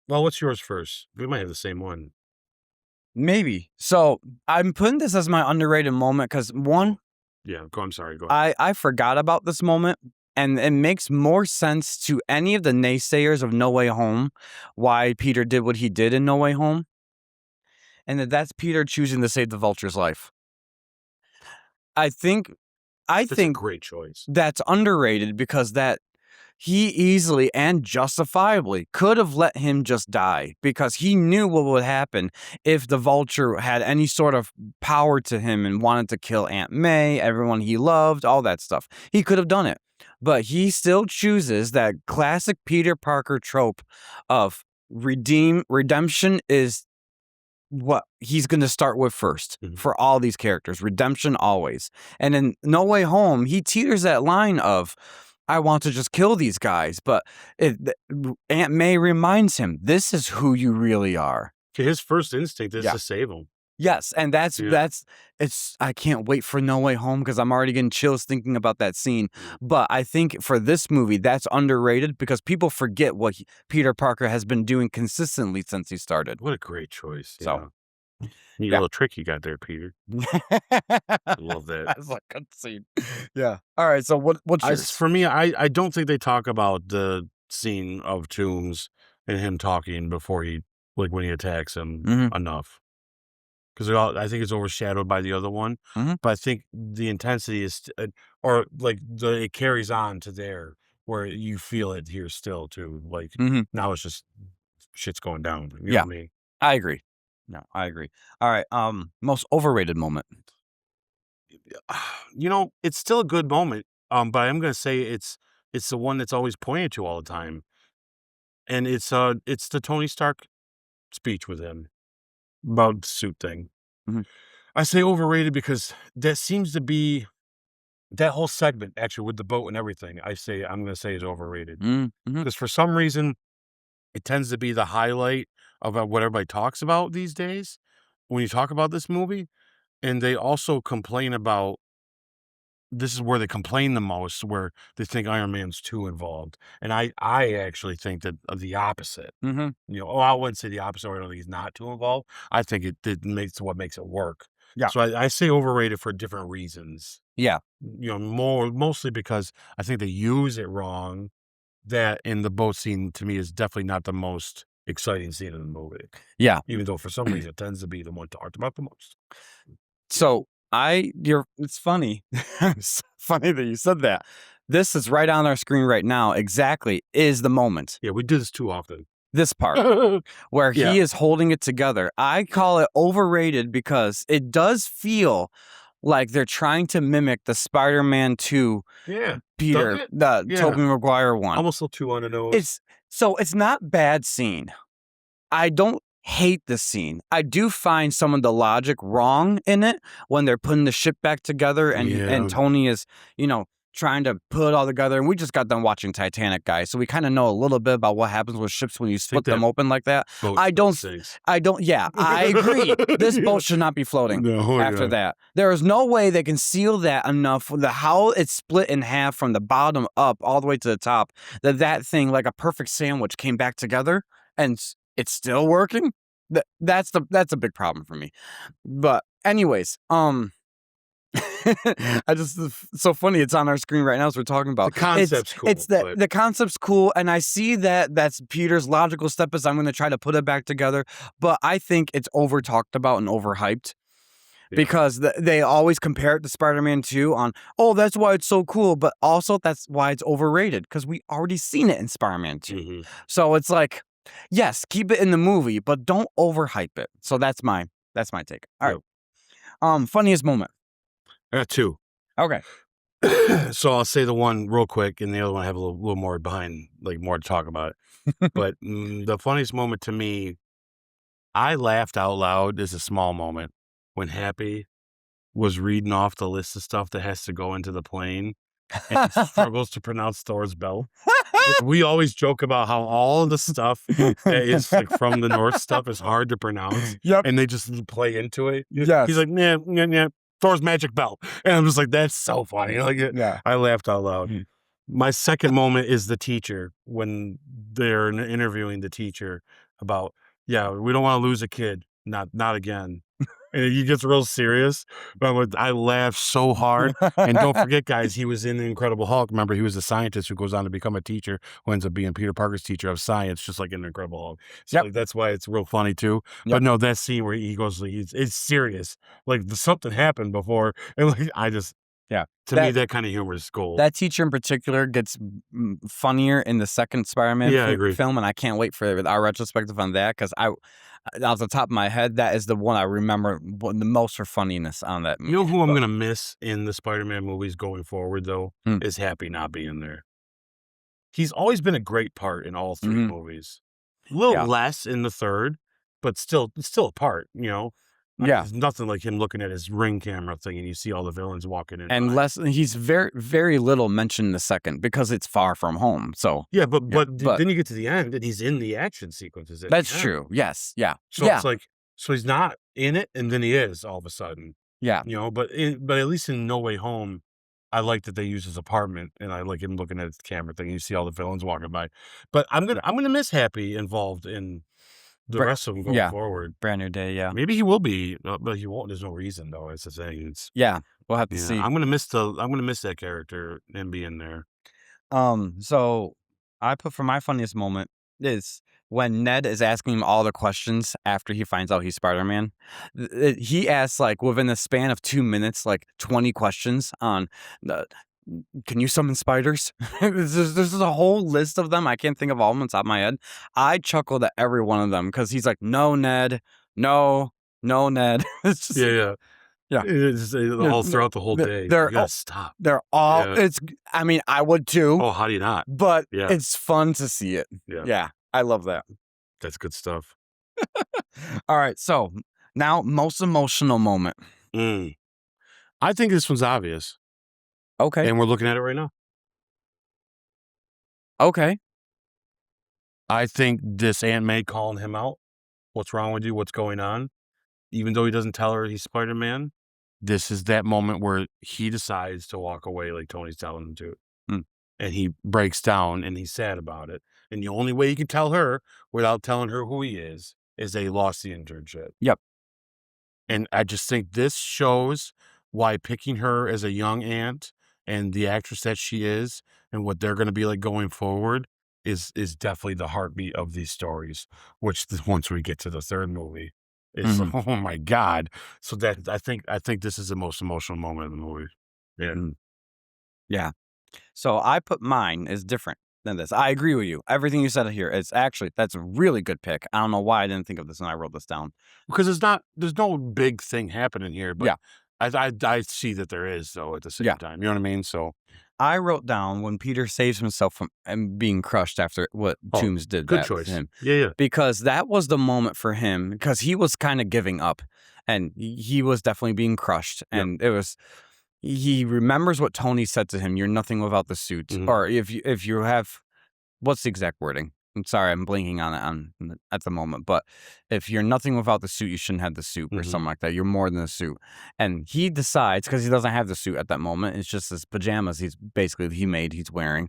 what's yours first? We might have the same one. Maybe. So I'm putting this as my underrated moment because one, Yeah, I'm sorry. Go ahead. I forgot about this moment, and it makes more sense to any of the naysayers of No Way Home why Peter did what he did in No Way Home, and that's Peter choosing to save the Vulture's life. I think That's a great choice. that's underrated because he easily and justifiably could have let him just die because he knew what would happen if the Vulture had any sort of power to him and wanted to kill Aunt May, everyone he loved, all that stuff. He could have done it. But he still chooses that classic Peter Parker trope of redemption is what he's going to start with first for all these characters. Redemption always. And in No Way Home, he teeters that line of, I want to just kill these guys. But Aunt May reminds him, this is who you really are. His first instinct is to save them. Yes, and I can't wait for No Way Home because I'm already getting chills thinking about that scene. But I think for this movie, that's underrated because people forget what Peter Parker has been doing consistently since he started. What a great choice. So, neat little trick you got there, Peter. I love that. That's a good scene. Yeah. All right, so what's yours? For me, I don't think they talk about the scene of Toombs and him talking before when he attacks him enough. Because I think it's overshadowed by the other one, but I think the intensity is, it carries on to there where you feel it here still too. Like now it's just shit's going down. You know what I mean? I agree. No, I agree. All right. Most overrated moment. It's still a good moment. But I'm gonna say it's the one that's always pointed to all the time, and it's the Tony Stark speech with him about the suit thing. I say overrated because that seems to be that whole segment actually with the boat and everything. I'm going to say is overrated because for some reason it tends to be the highlight of what everybody talks about these days when you talk about this movie, and they also complain about. This is where they complain the most, where they think Iron Man's too involved. And I actually think that the opposite. I wouldn't say the opposite. I don't think he's not too involved. I think it makes what makes it work. Yeah. So I say overrated for different reasons. Yeah. Mostly because I think they use it wrong. That in the boat scene, to me, is definitely not the most exciting scene in the movie. Yeah. Even though for some reason it tends to be the one talked about the most. So it's funny. It's funny that you said that. This is right on our screen right now. Exactly is the moment. Yeah, we do this too often. This part where he is holding it together. I call it overrated because it does feel like they're trying to mimic the Spider-Man 2 Peter, the Tobey Maguire one. Almost a little too on the nose. It's not bad scene. I don't hate the scene. I do find some of the logic wrong in it when they're putting the ship back together and Tony is, trying to put it all together. And we just got done watching Titanic, guys. So we kind of know a little bit about what happens with ships when you split them open like that. I agree. This boat should not be floating after that. There is no way they can seal that enough with how it's split in half from the bottom up all the way to the top that thing, like a perfect sandwich, came back together and it's still working. That's a big problem for me. But anyways, it's so funny. It's on our screen right now as we're talking about. The concept's cool. The concept's cool, and I see that's Peter's logical step is I'm going to try to put it back together. But I think it's over talked about and overhyped because they always compare it to Spider-Man 2 on, that's why it's so cool, but also that's why it's overrated because we already seen it in Spider-Man 2. So it's like, yes, keep it in the movie, but don't overhype it. So that's my take. All right. Funniest moment. I got two. Okay. So I'll say the one real quick, and the other one I have a little more behind, like more to talk about. But the funniest moment to me, I laughed out loud. Is a small moment when Happy was reading off the list of stuff that has to go into the plane and struggles to pronounce Thor's belt. We always joke about how all the stuff that is like from the North stuff is hard to pronounce. Yep. And they just play into it. Yes. He's like, yeah. Thor's magic belt. And I'm just like, that's so funny. I laughed out loud. My second moment is the teacher when they're interviewing the teacher about, yeah, we don't want to lose a kid, not again. And he gets real serious. But I laughed so hard. And don't forget, guys, he was in the Incredible Hulk. Remember, he was a scientist who goes on to become a teacher, who ends up being Peter Parker's teacher of science, just like in the Incredible Hulk. So Yep. like, that's why it's real funny too. Yep. But no, that scene where he goes, like, it's serious. Like something happened before, and like Yeah. to me that kind of humor is gold. That teacher in particular gets funnier in the second Spider-Man Yeah, I agree. film, and I can't wait for our retrospective on that because off the top of my head, that is the one I remember the most for funniness on that movie. You know who I'm gonna miss in the Spider-Man movies going forward, though, Hmm. is Happy not being there. He's always been a great part in all three movies. A little less in the third, but still a part, you know? Yeah. There's nothing like him looking at his Ring camera thing and you see all the villains walking in. And he's very, very little mentioned in the second because it's far from home. So yeah, but then you get to the end and he's in the action sequences. That's true. Yes. Yeah. So it's like, so he's not in it, and then he is all of a sudden. Yeah. You know, but at least in No Way Home, I like that they use his apartment, and I like him looking at his camera thing. And you see all the villains walking by, but I'm gonna miss Happy involved in the rest of them going forward. Brand New Day. Yeah. Maybe he will be, but he won't. There's no reason though. It's the thing. We'll have to see. I'm gonna miss that character and being there. So I put for my funniest moment is when Ned is asking him all the questions after he finds out he's Spider-Man. He asks, like, within the span of 2 minutes, like 20 questions on can you summon spiders? There's a whole list of them. I can't think of all of them on top of my head. I chuckled at every one of them because he's like, no, Ned, no, Ned. It's just, yeah. It's all throughout the whole day. You gotta stop. They're all. I mean, I would too. Oh, how do you not? But it's fun to see it. Yeah, I love that. That's good stuff. All right, so now most emotional moment. I think this one's obvious. Okay. And we're looking at it right now. Okay. I think this Aunt May calling him out. What's wrong with you? What's going on? Even though he doesn't tell her he's Spider-Man, this is that moment where he decides to walk away like Tony's telling him to. And he breaks down and he's sad about it. And the only way he can tell her without telling her who he is that he lost the internship. Yep. And I just think this shows why picking her as a young aunt and the actress that she is and what they're going to be like going forward is definitely the heartbeat of these stories, which once we get to the third movie is, oh my God. So that I think this is the most emotional moment of the movie. Yeah. Yeah. So I put mine as different than this. I agree with you. Everything you said here is actually, that's a really good pick. I don't know why I didn't think of this when I wrote this down. Because there's no big thing happening here, but I see that there is though at the same time. You know what I mean? So I wrote down when Peter saves himself from being crushed after what Toomes did. Good choice. To him. Yeah. Because that was the moment for him because he was kind of giving up and he was definitely being crushed. And it was, he remembers what Tony said to him, you're nothing without the suit. Or if you have, what's the exact wording? I'm sorry, I'm blinking on it at the moment. But if you're nothing without the suit, you shouldn't have the suit or something like that. You're more than a suit. And he decides, because he doesn't have the suit at that moment, it's just his pajamas he's wearing.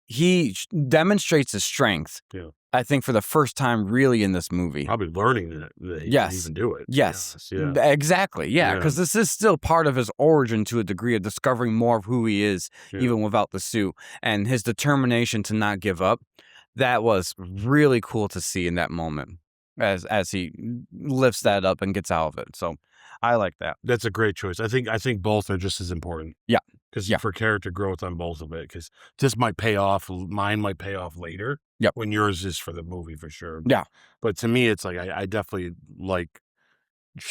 He demonstrates his strength. Yeah. I think for the first time really in this movie. Probably learning that he can even do it. Yes. Yeah. Exactly. Yeah. Because this is still part of his origin to a degree of discovering more of who he is, even without the suit. And his determination to not give up. That was really cool to see in that moment as he lifts that up and gets out of it. So I like that. That's a great choice. I think both are just as important. Yeah. Because for character growth on both of it. Because this might pay off. Mine might pay off later. Yep. When yours is for the movie for sure. Yeah. But to me, it's like I definitely like. For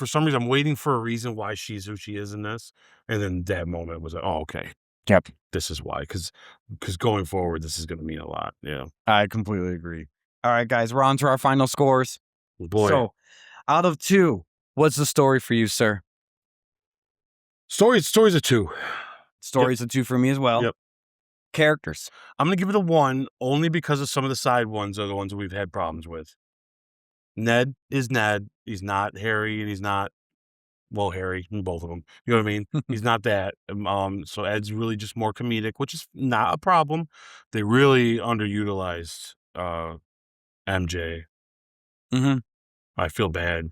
some reason, I'm waiting for a reason why she's who she is in this, and then that moment was like, oh, okay. Yep. This is why. Because going forward, this is going to mean a lot. Yeah. I completely agree. All right, guys, we're on to our final scores. Boy. So, out of 2, what's the story for you, sir? Story's a 2. Story's a 2 for me as well. Yep. Characters. I'm going to give it a 1 only because of some of the side ones are the ones that we've had problems with. Ned is Ned. He's not Harry and he's not Well, Harry, both of them. You know what I mean? He's not that. So Ed's really just more comedic, which is not a problem. They really underutilized MJ. Mm-hmm. I feel bad.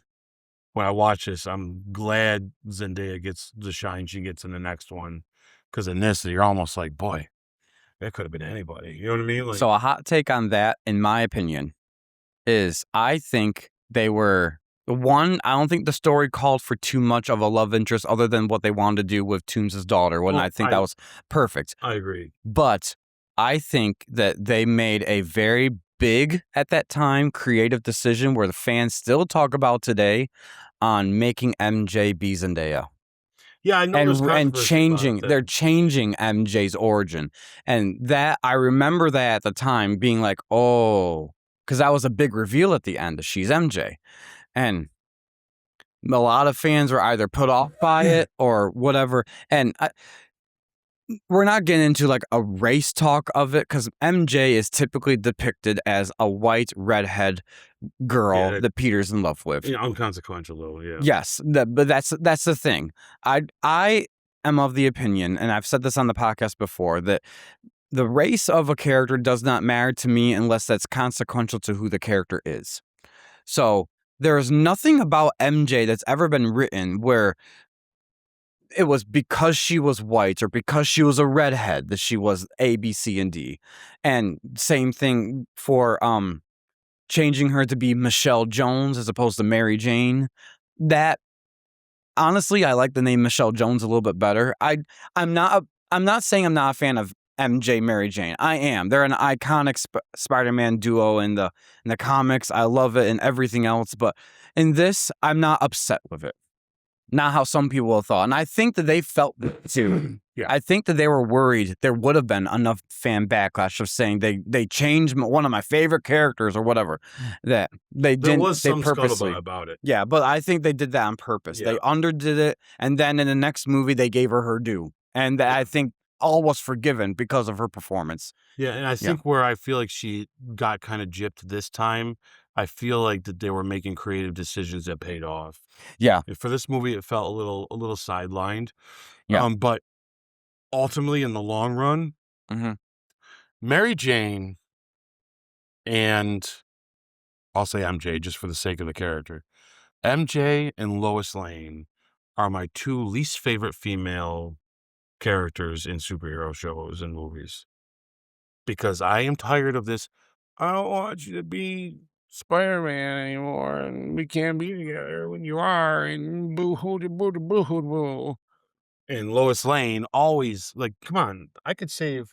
When I watch this, I'm glad Zendaya gets the shine she gets in the next one. Because in this, you're almost like, boy, that could have been anybody. You know what I mean? Like, So a hot take on that, in my opinion, is I think they were one. I don't think the story called for too much of a love interest other than what they wanted to do with Toombs' daughter. When I think that was perfect. I agree. But I think that they made a very big, at that time, creative decision where the fans still talk about today on making MJ be Zendaya. Yeah, I know there's And controversy about it. they're changing MJ's origin. And that, I remember that at the time being like, oh, because that was a big reveal at the end. She's MJ. And a lot of fans were either put off by it or whatever. And we're not getting into like a race talk of it because MJ is typically depicted as a white redhead girl that Peter's in love with. Yeah, unconsequential though, yeah. Yes, but that's the thing. I am of the opinion, and I've said this on the podcast before, that the race of a character does not matter to me unless that's consequential to who the character is. So there is nothing about MJ that's ever been written where it was because she was white or because she was a redhead that she was A, B, C, and D. And same thing for changing her to be Michelle Jones as opposed to Mary Jane. That honestly, I like the name Michelle Jones a little bit better. I'm not saying I'm not a fan of MJ Mary Jane. I am. They're an iconic Spider-Man duo in the comics. I love it and everything else, but in this, I'm not upset with it. Not how some people have thought. And I think that they felt it too. Yeah. I think that they were worried there would have been enough fan backlash of saying they changed one of my favorite characters or whatever. That they didn't. There was some purposely scuttlebutt about it. Yeah, but I think they did that on purpose. Yeah. They underdid it, and then in the next movie they gave her due. And I think all was forgiven because of her performance. Yeah, and I think where I feel like she got kind of gypped this time, I feel like that they were making creative decisions that paid off. Yeah. For this movie, it felt a little sidelined. Yeah. But ultimately, in the long run, Mary Jane and I'll say MJ just for the sake of the character. MJ and Lois Lane are my two least favorite female characters in superhero shows and movies. Because I am tired of this, I don't want you to be Spider-Man anymore, and we can't be together when you are, and boo-hoo, boo-hoo, boo-hoo, boo. And Lois Lane always, like, come on, I could save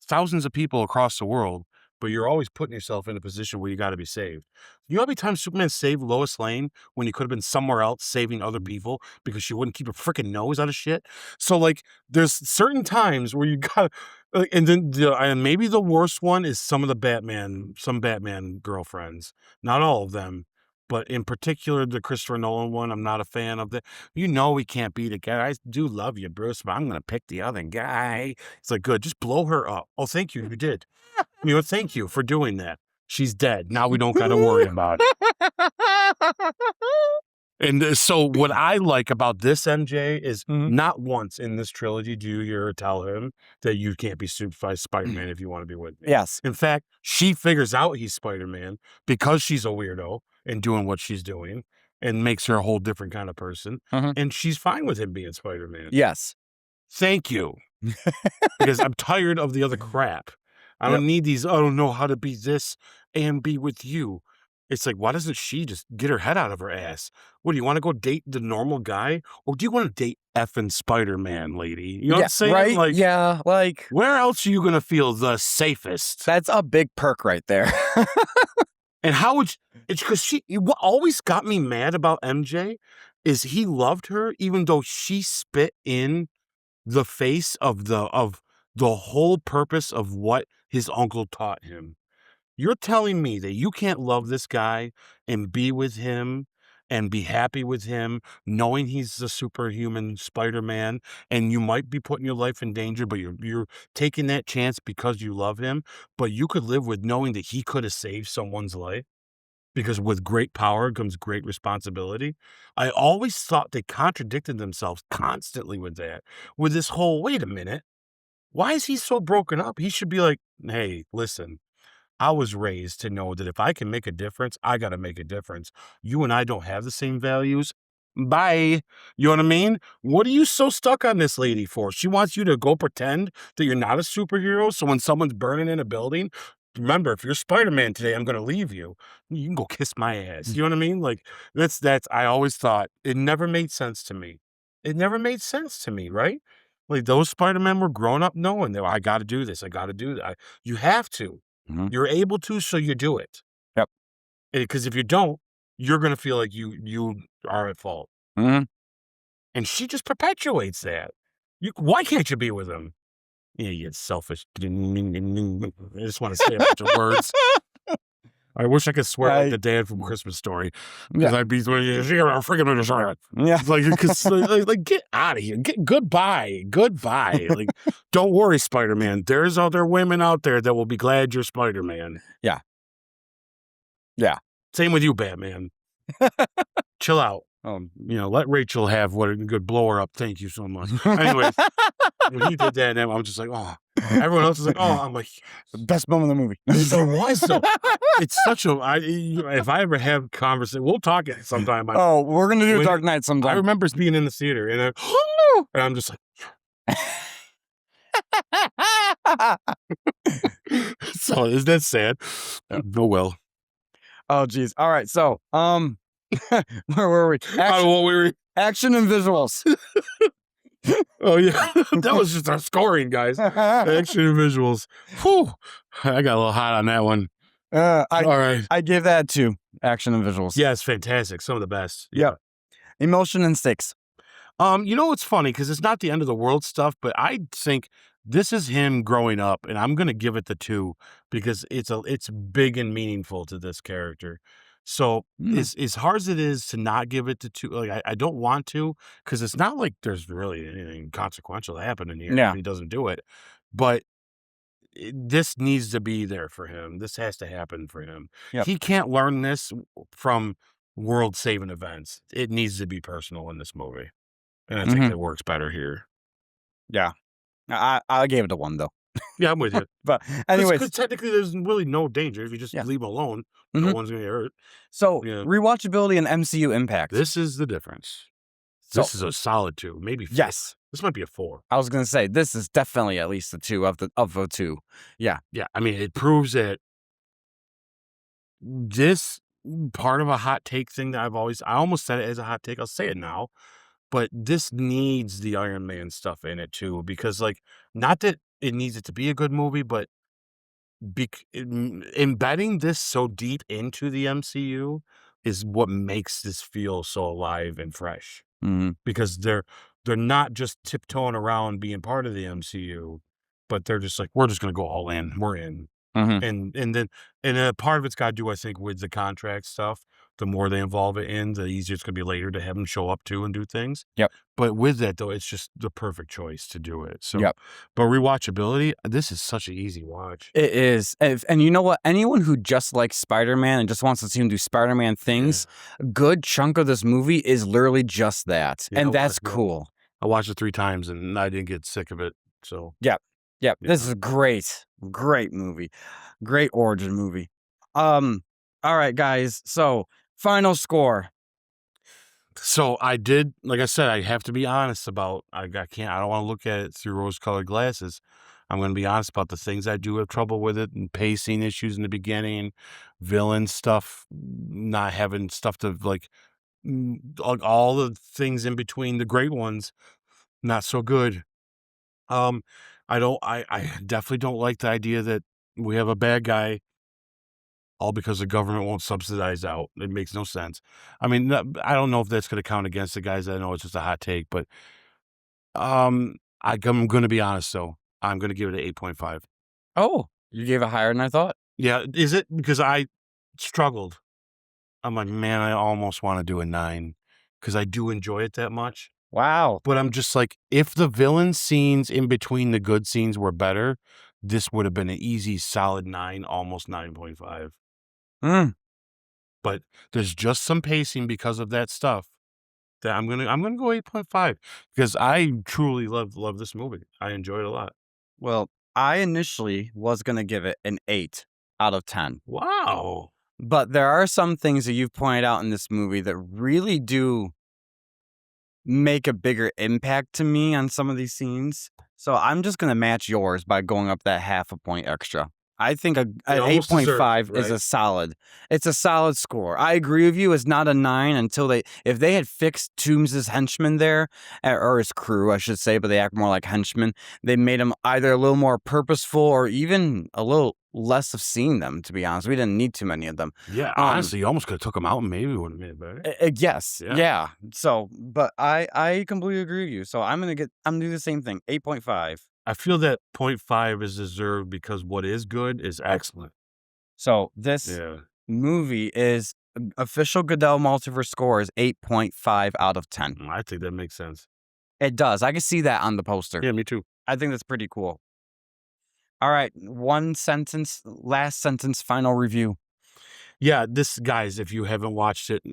thousands of people across the world, but you're always putting yourself in a position where you got to be saved. You know how many times Superman saved Lois Lane when he could have been somewhere else saving other people because she wouldn't keep her freaking nose out of shit? So, like, there's certain times where you got to, and then and maybe the worst one is some Batman girlfriends. Not all of them, but in particular, the Christopher Nolan one, I'm not a fan of that. You know we can't be together. I do love you, Bruce, but I'm going to pick the other guy. It's like, good, just blow her up. Oh, thank you, you did. You know, thank you for doing that. She's dead. Now we don't got to worry about it. And so what I like about this MJ is not once in this trilogy do you hear her tell him that you can't be Spider-Man if you want to be with me. Yes. In fact, she figures out he's Spider-Man because she's a weirdo and doing what she's doing and makes her a whole different kind of person. And she's fine with him being Spider-Man. Yes. Thank you. Because I'm tired of the other crap. I don't need these, I don't know how to be this and be with you. It's like, why doesn't she just get her head out of her ass? What, do you want to go date the normal guy? Or do you want to date effing Spider-Man, lady? You know what I'm saying? Right? Like, yeah, like... where else are you going to feel the safest? That's a big perk right there. And how would it's because what always got me mad about MJ is he loved her even though she spit in the face of the whole purpose of what his uncle taught him. You're telling me that you can't love this guy and be with him and be happy with him, knowing he's the superhuman Spider-Man, and you might be putting your life in danger, but you're taking that chance because you love him, but you could live with knowing that he could have saved someone's life because with great power comes great responsibility. I always thought they contradicted themselves constantly with that. With this whole, wait a minute, why is he so broken up? He should be like, hey, listen, I was raised to know that if I can make a difference, I got to make a difference. You and I don't have the same values. Bye. You know what I mean? What are you so stuck on this lady for? She wants you to go pretend that you're not a superhero. So when someone's burning in a building, remember, if you're Spider-Man today, I'm going to leave you. You can go kiss my ass. You know what I mean? Like I always thought it never made sense to me. It never made sense to me, right? Like those Spider-Men were grown up knowing that I got to do this. I got to do that. You have to. You're able to, so you do it. Yep. Because if you don't, you're going to feel like you are at fault. And she just perpetuates that. Why can't you be with him? Yeah, you selfish. I just want to say a bunch of words. I wish I could swear like the dad from Christmas Story. Because I'd be freaking like get out of here. Goodbye. Like, don't worry, Spider-Man. There's other women out there that will be glad you're Spider-Man. Yeah. Same with you, Batman. Chill out. Let Rachel have what a good blow her up. Thank you so much. Anyways, when he did that, and I'm just like, oh. Everyone else is like, oh. I'm like, the best moment in the movie. It was though. It's such a. If I ever have conversation, we'll talk it sometime. We're gonna do Dark Knight sometime. I remember being in the theater, and I'm just like, so is that sad? Oh well. Oh geez. All right. So where were we? Action and visuals. Oh yeah, that was just our scoring, guys. Action and visuals. Whew. I got a little hot on that one. All right. I gave that 2. Action and visuals. Yeah, it's fantastic. Some of the best. Yeah. Emotion and stakes. You know what's funny, because it's not the end of the world stuff, but I think this is him growing up, and I'm gonna give it the 2 because it's big and meaningful to this character. So as hard as it is to not give it the 2, like I don't want to, because it's not like there's really anything consequential happening here if he doesn't do it. But this needs to be there for him. This has to happen for him. Yep. He can't learn this from world-saving events. It needs to be personal in this movie. And I think it works better here. Yeah. I gave it a 1, though. Yeah, I'm with you. But anyways. Because technically there's really no danger. If you just leave him alone, no one's going to get hurt. So, rewatchability and MCU impact. This is the difference. This is a solid 2, maybe 4. Yes. This might be a 4. I was going to say, this is definitely at least a 2 of the 2. Yeah. Yeah, I mean, it proves that this part of a hot take thing that I almost said it as a hot take. I'll say it now. But this needs the Iron Man stuff in it too, because like, not that it needs it to be a good movie, but embedding this so deep into the MCU is what makes this feel so alive and fresh. Because they're not just tiptoeing around being part of the MCU, but they're just like, we're just gonna go all in. We're in. And a part of it's got to do, I think, with the contract stuff. The more they involve it in, the easier it's going to be later to have them show up to and do things. Yep. But with that, though, it's just the perfect choice to do it. So, but rewatchability, this is such an easy watch. It is. And you know what? Anyone who just likes Spider-Man and just wants to see him do Spider-Man things, a good chunk of this movie is literally just that. And that's cool. I watched it 3 times and I didn't get sick of it. So, yeah. This is a great movie. Great origin movie. All right, guys. So, final score. So I did, like I said, I have to be honest about, I don't want to look at it through rose-colored glasses. I'm going to be honest about the things I do have trouble with it, and pacing issues in the beginning, villain stuff, not having stuff to like all the things in between, the great ones, not so good. I definitely don't like the idea that we have a bad guy all because the government won't subsidize out. It makes no sense. I mean, I don't know if that's going to count against the guys. I know it's just a hot take, but I'm going to be honest, though. I'm going to give it an 8.5. Oh, you gave it higher than I thought? Yeah. Is it? Because I struggled. I'm like, man, I almost want to do a 9 because I do enjoy it that much. Wow. But I'm just like, if the villain scenes in between the good scenes were better, this would have been an easy, solid 9, almost 9.5. but there's just some pacing because of that stuff that I'm gonna go 8.5 because I truly love this movie. I enjoyed it a lot. Well, I initially was gonna give it an 8 out of 10. Wow. But there are some things that you've pointed out in this movie that really do make a bigger impact to me on some of these scenes. So I'm just gonna match yours by going up that half a point extra. I think an almost deserves it, 8.5 is right? a solid. It's a solid score. I agree with you. It's not a 9 until if they had fixed Toombs' henchmen there, or his crew, I should say, but they act more like henchmen. They made them either a little more purposeful or even a little less of seeing them. To be honest, we didn't need too many of them. Yeah, honestly, you almost could have took them out and maybe would have made it better. Yes, Yeah. yeah. So, but I completely agree with you. So I'm gonna do the same thing. 8.5. I feel that 0.5 is deserved because what is good is excellent. So this Yeah. movie is official Goodell Multiverse score is 8.5 out of 10. I think that makes sense. It does. I can see that on the poster. Yeah, me too. I think that's pretty cool. All right, last sentence, final review. Yeah, this guys, if you haven't watched it,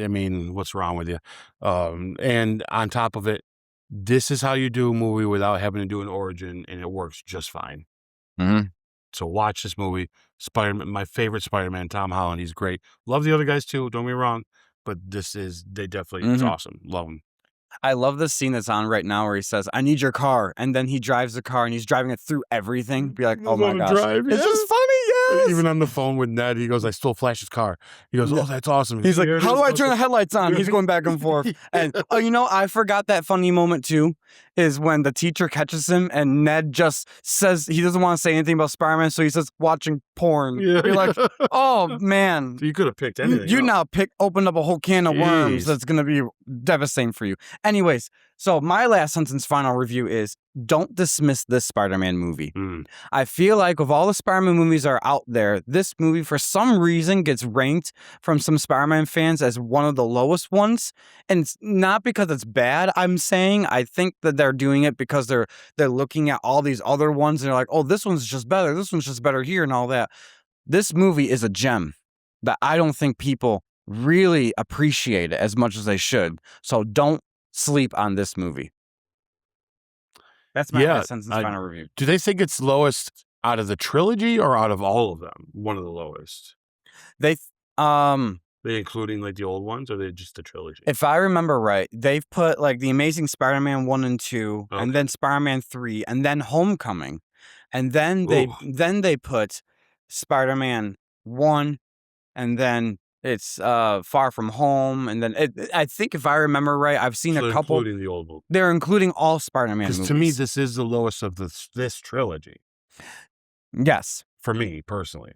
I mean, what's wrong with you? And on top of it, this is how you do a movie without having to do an origin, and it works just fine. Mm-hmm. So watch this movie. Spider-Man, my favorite Spider-Man, Tom Holland. He's great. Love the other guys too. Don't get me wrong, but it's awesome. Love him. I love the scene that's on right now where he says, "I need your car," and then he drives the car and he's driving it through everything. Be like, "Oh my gosh, it's just funny." Yes. Even on the phone with Ned, he goes, "I stole Flash's car." He goes, "Oh, that's awesome." He's like, "How do I turn the headlights on?" He's going back and forth. And I forgot that funny moment too, is when the teacher catches him and Ned just says he doesn't want to say anything about Spider-Man, so he says watching porn. Yeah. You're like, "Oh man." You could have picked anything. You now opened up a whole can of worms Jeez. that's going to be devastating for you. Anyways, so my last sentence final review is don't dismiss this Spider-Man movie. I feel like with all the Spider-Man movies that are out there, this movie for some reason gets ranked from some Spider-Man fans as one of the lowest ones. And it's not because it's bad, I'm saying. I think that they're doing it because they're looking at all these other ones and they're like, "Oh, this one's just better. This one's just better here," and all that. This movie is a gem that I don't think people really appreciate it as much as they should. So don't sleep on this movie. That's my last sentence final review. Do they think it's lowest out of the trilogy or out of all of them? One of the lowest. They including like the old ones, or they just the trilogy? If I remember right, they've put like the Amazing Spider-Man 1 and 2, and then Spider-Man 3, and then Homecoming, and then they put Spider-Man 1, and then it's Far From Home, and then I think if I remember right, I've seen a couple. Including the old movie. They're including all Spider-Man movies. Because to me, this is the lowest of this trilogy. Yes. For me, personally.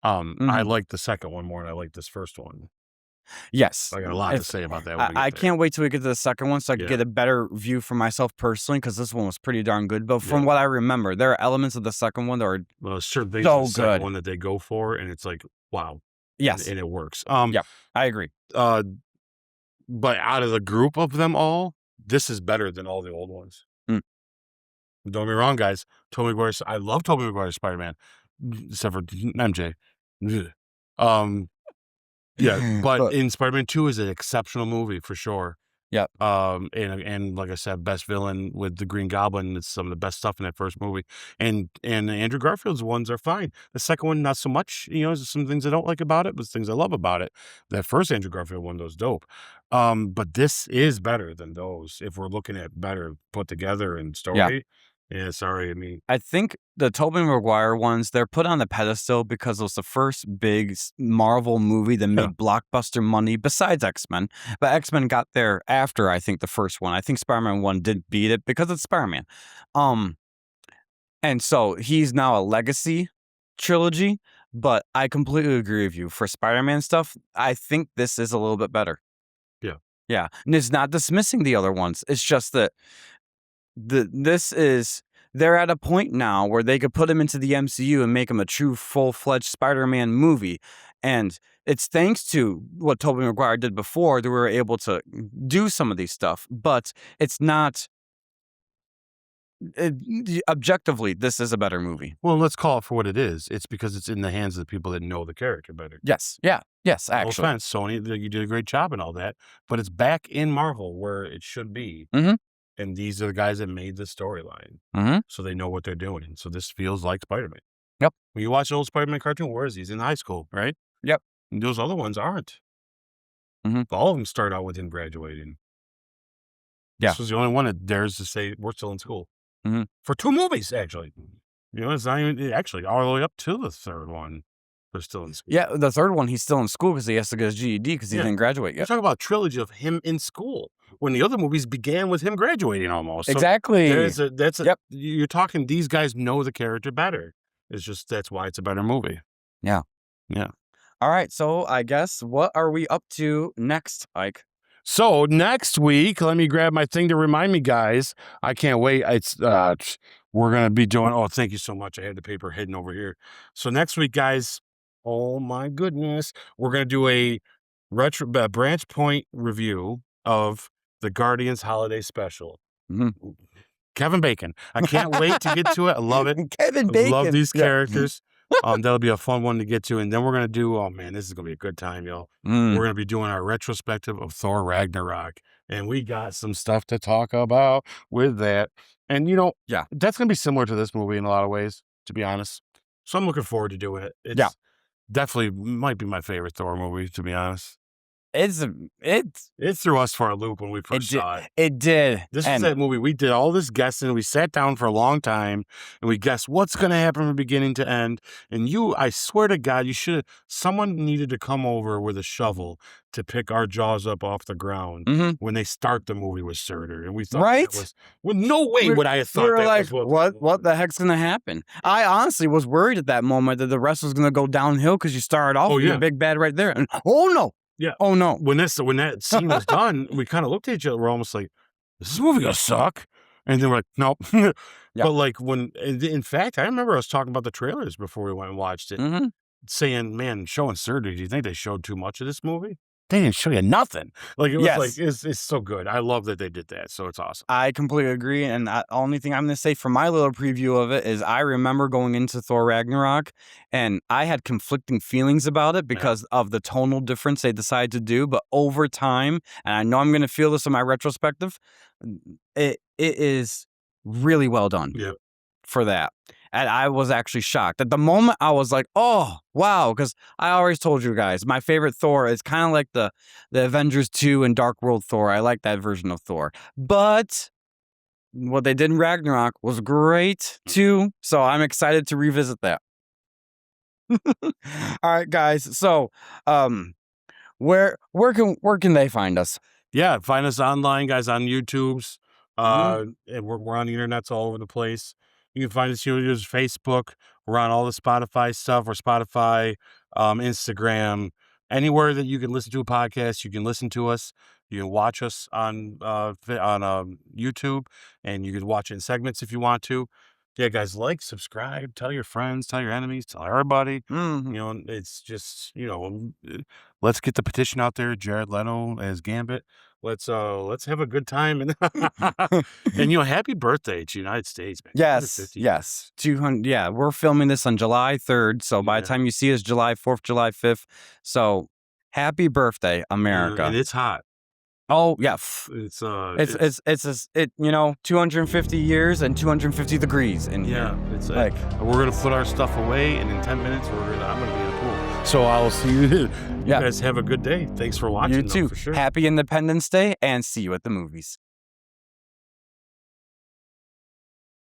I like the second one more than I like this first one. Yes. I got a lot to say about that. I can't wait till we get to the second one so I can get a better view for myself personally, because this one was pretty darn good. But from what I remember, there are elements of the second one that are certain things so in the second good. one that they go for, and it's like, wow. Yes. And it works. Yeah, I agree. But out of the group of them all, this is better than all the old ones. Don't get me wrong, guys. I love Tobey Maguire's Spider-Man, except for MJ. Yeah, but in Spider-Man 2 is an exceptional movie for sure. Yeah. And like I said, best villain with the Green Goblin. It's some of the best stuff in that first movie. And Andrew Garfield's ones are fine. The second one, not so much. There's some things I don't like about it, but things I love about it. That first Andrew Garfield one was dope. But this is better than those. If we're looking at better put together and story. Yeah, sorry. I mean, I think the Tobey Maguire ones, they're put on the pedestal because it was the first big Marvel movie that made blockbuster money besides X-Men. But X-Men got there after, I think, the first one. I think Spider-Man 1 did beat it because it's Spider-Man. And so he's now a legacy trilogy, but I completely agree with you. For Spider-Man stuff, I think this is a little bit better. Yeah. Yeah. And it's not dismissing the other ones. It's just that they're at a point now where they could put him into the MCU and make him a true full-fledged Spider-Man movie. And it's thanks to what Tobey Maguire did before that we were able to do some of these stuff. But it's not objectively, this is a better movie. Well, let's call it for what it is. It's because it's in the hands of the people that know the character better. Yes. Yeah. Yes, No actually. offense, Sony, you did a great job and all that, but it's back in Marvel where it should be. Mhm. And these are the guys that made the storyline. Mhm. So they know what they're doing. So this feels like Spider-Man. Yep. When you watch an old Spider-Man cartoon, where is he? He's in high school, right? Yep. And those other ones aren't. Mhm. All of them start out with him graduating. Yeah. This was the only one that dares to say we're still in school. Mhm. For 2 movies, actually. You know, it's not even actually all the way up to the third one. They're still in school. Yeah, the third one, he's still in school because he has to get his GED because he didn't graduate You're yet. talking about a trilogy of him in school when the other movies began with him graduating almost. So Exactly. Yep. You're talking, these guys know the character better. It's just, that's why it's a better movie. Yeah. Yeah. All right, so I guess what are we up to next, Ike? So next week, let me grab my thing to remind me, guys. I can't wait. It's we're gonna be doing. Oh, thank you so much. I had the paper hidden over here. So next week, guys. Oh my goodness, we're gonna do a branch point review of the Guardians Holiday Special. Mm-hmm. Kevin Bacon. I can't wait to get to it. I love it. Kevin Bacon. I love these characters. That'll be a fun one to get to. And then we're going to do, oh man, this is going to be a good time, y'all. We're going to be doing our retrospective of Thor Ragnarok. And we got some stuff to talk about with that. And, you know, that's going to be similar to this movie in a lot of ways, to be honest. So I'm looking forward to doing it. It's definitely might be my favorite Thor movie, to be honest. It threw us for a loop when we first saw it. It did. This was that movie. We did all this guessing. We sat down for a long time and we guessed what's going to happen from beginning to end. And I swear to God, someone needed to come over with a shovel to pick our jaws up off the ground when they start the movie with Surtur. And we thought that was, well, no way would I have thought that like, was what the heck's going to happen? I honestly was worried at that moment that the rest was going to go downhill because you started off with a big bad right there. And oh no. Yeah. Oh no. When that scene was done, we kind of looked at each other. We're almost like, "Is this movie gonna suck?" And then we're like, "Nope." But like in fact, I remember I was talking about the trailers before we went and watched it, saying, "Man, showing Surtur, do you think they showed too much of this movie?" They didn't show you nothing. Like it was like it's so good. I love that they did that. So it's awesome. I completely agree. And the only thing I'm going to say for my little preview of it is I remember going into Thor Ragnarok and I had conflicting feelings about it because of the tonal difference they decided to do. But over time, and I know I'm going to feel this in my retrospective, it is really well done for that. And I was actually shocked. At the moment, I was like, oh, wow. Because I always told you guys, my favorite Thor is kind of like the Avengers 2 and Dark World Thor. I like that version of Thor. But what they did in Ragnarok was great, too. So I'm excited to revisit that. All right, guys. So where can they find us? Yeah, find us online, guys, on YouTube's. And we're on the internets all over the place. You can find us here on Facebook. We're on all the Spotify stuff, or Spotify, Instagram, anywhere that you can listen to a podcast. You can listen to us. You can watch us on YouTube, and you can watch it in segments if you want to. Yeah, guys, like, subscribe, tell your friends, tell your enemies, tell everybody. You know, it's just, let's get the petition out there. Jared Leto as Gambit. Let's have a good time and happy birthday to United States, man. Yes. 200. Yeah, we're filming this on July 3rd, so by the time you see us, July 4th, July 5th. So happy birthday, America! And it's hot. Oh yeah, it's 250 years and 250 degrees in here. It's like we're gonna put our stuff away, and in 10 minutes I'm gonna be in the pool. So I'll see you. You guys have a good day. Thanks for watching. You too. For sure. Happy Independence Day, and see you at the movies.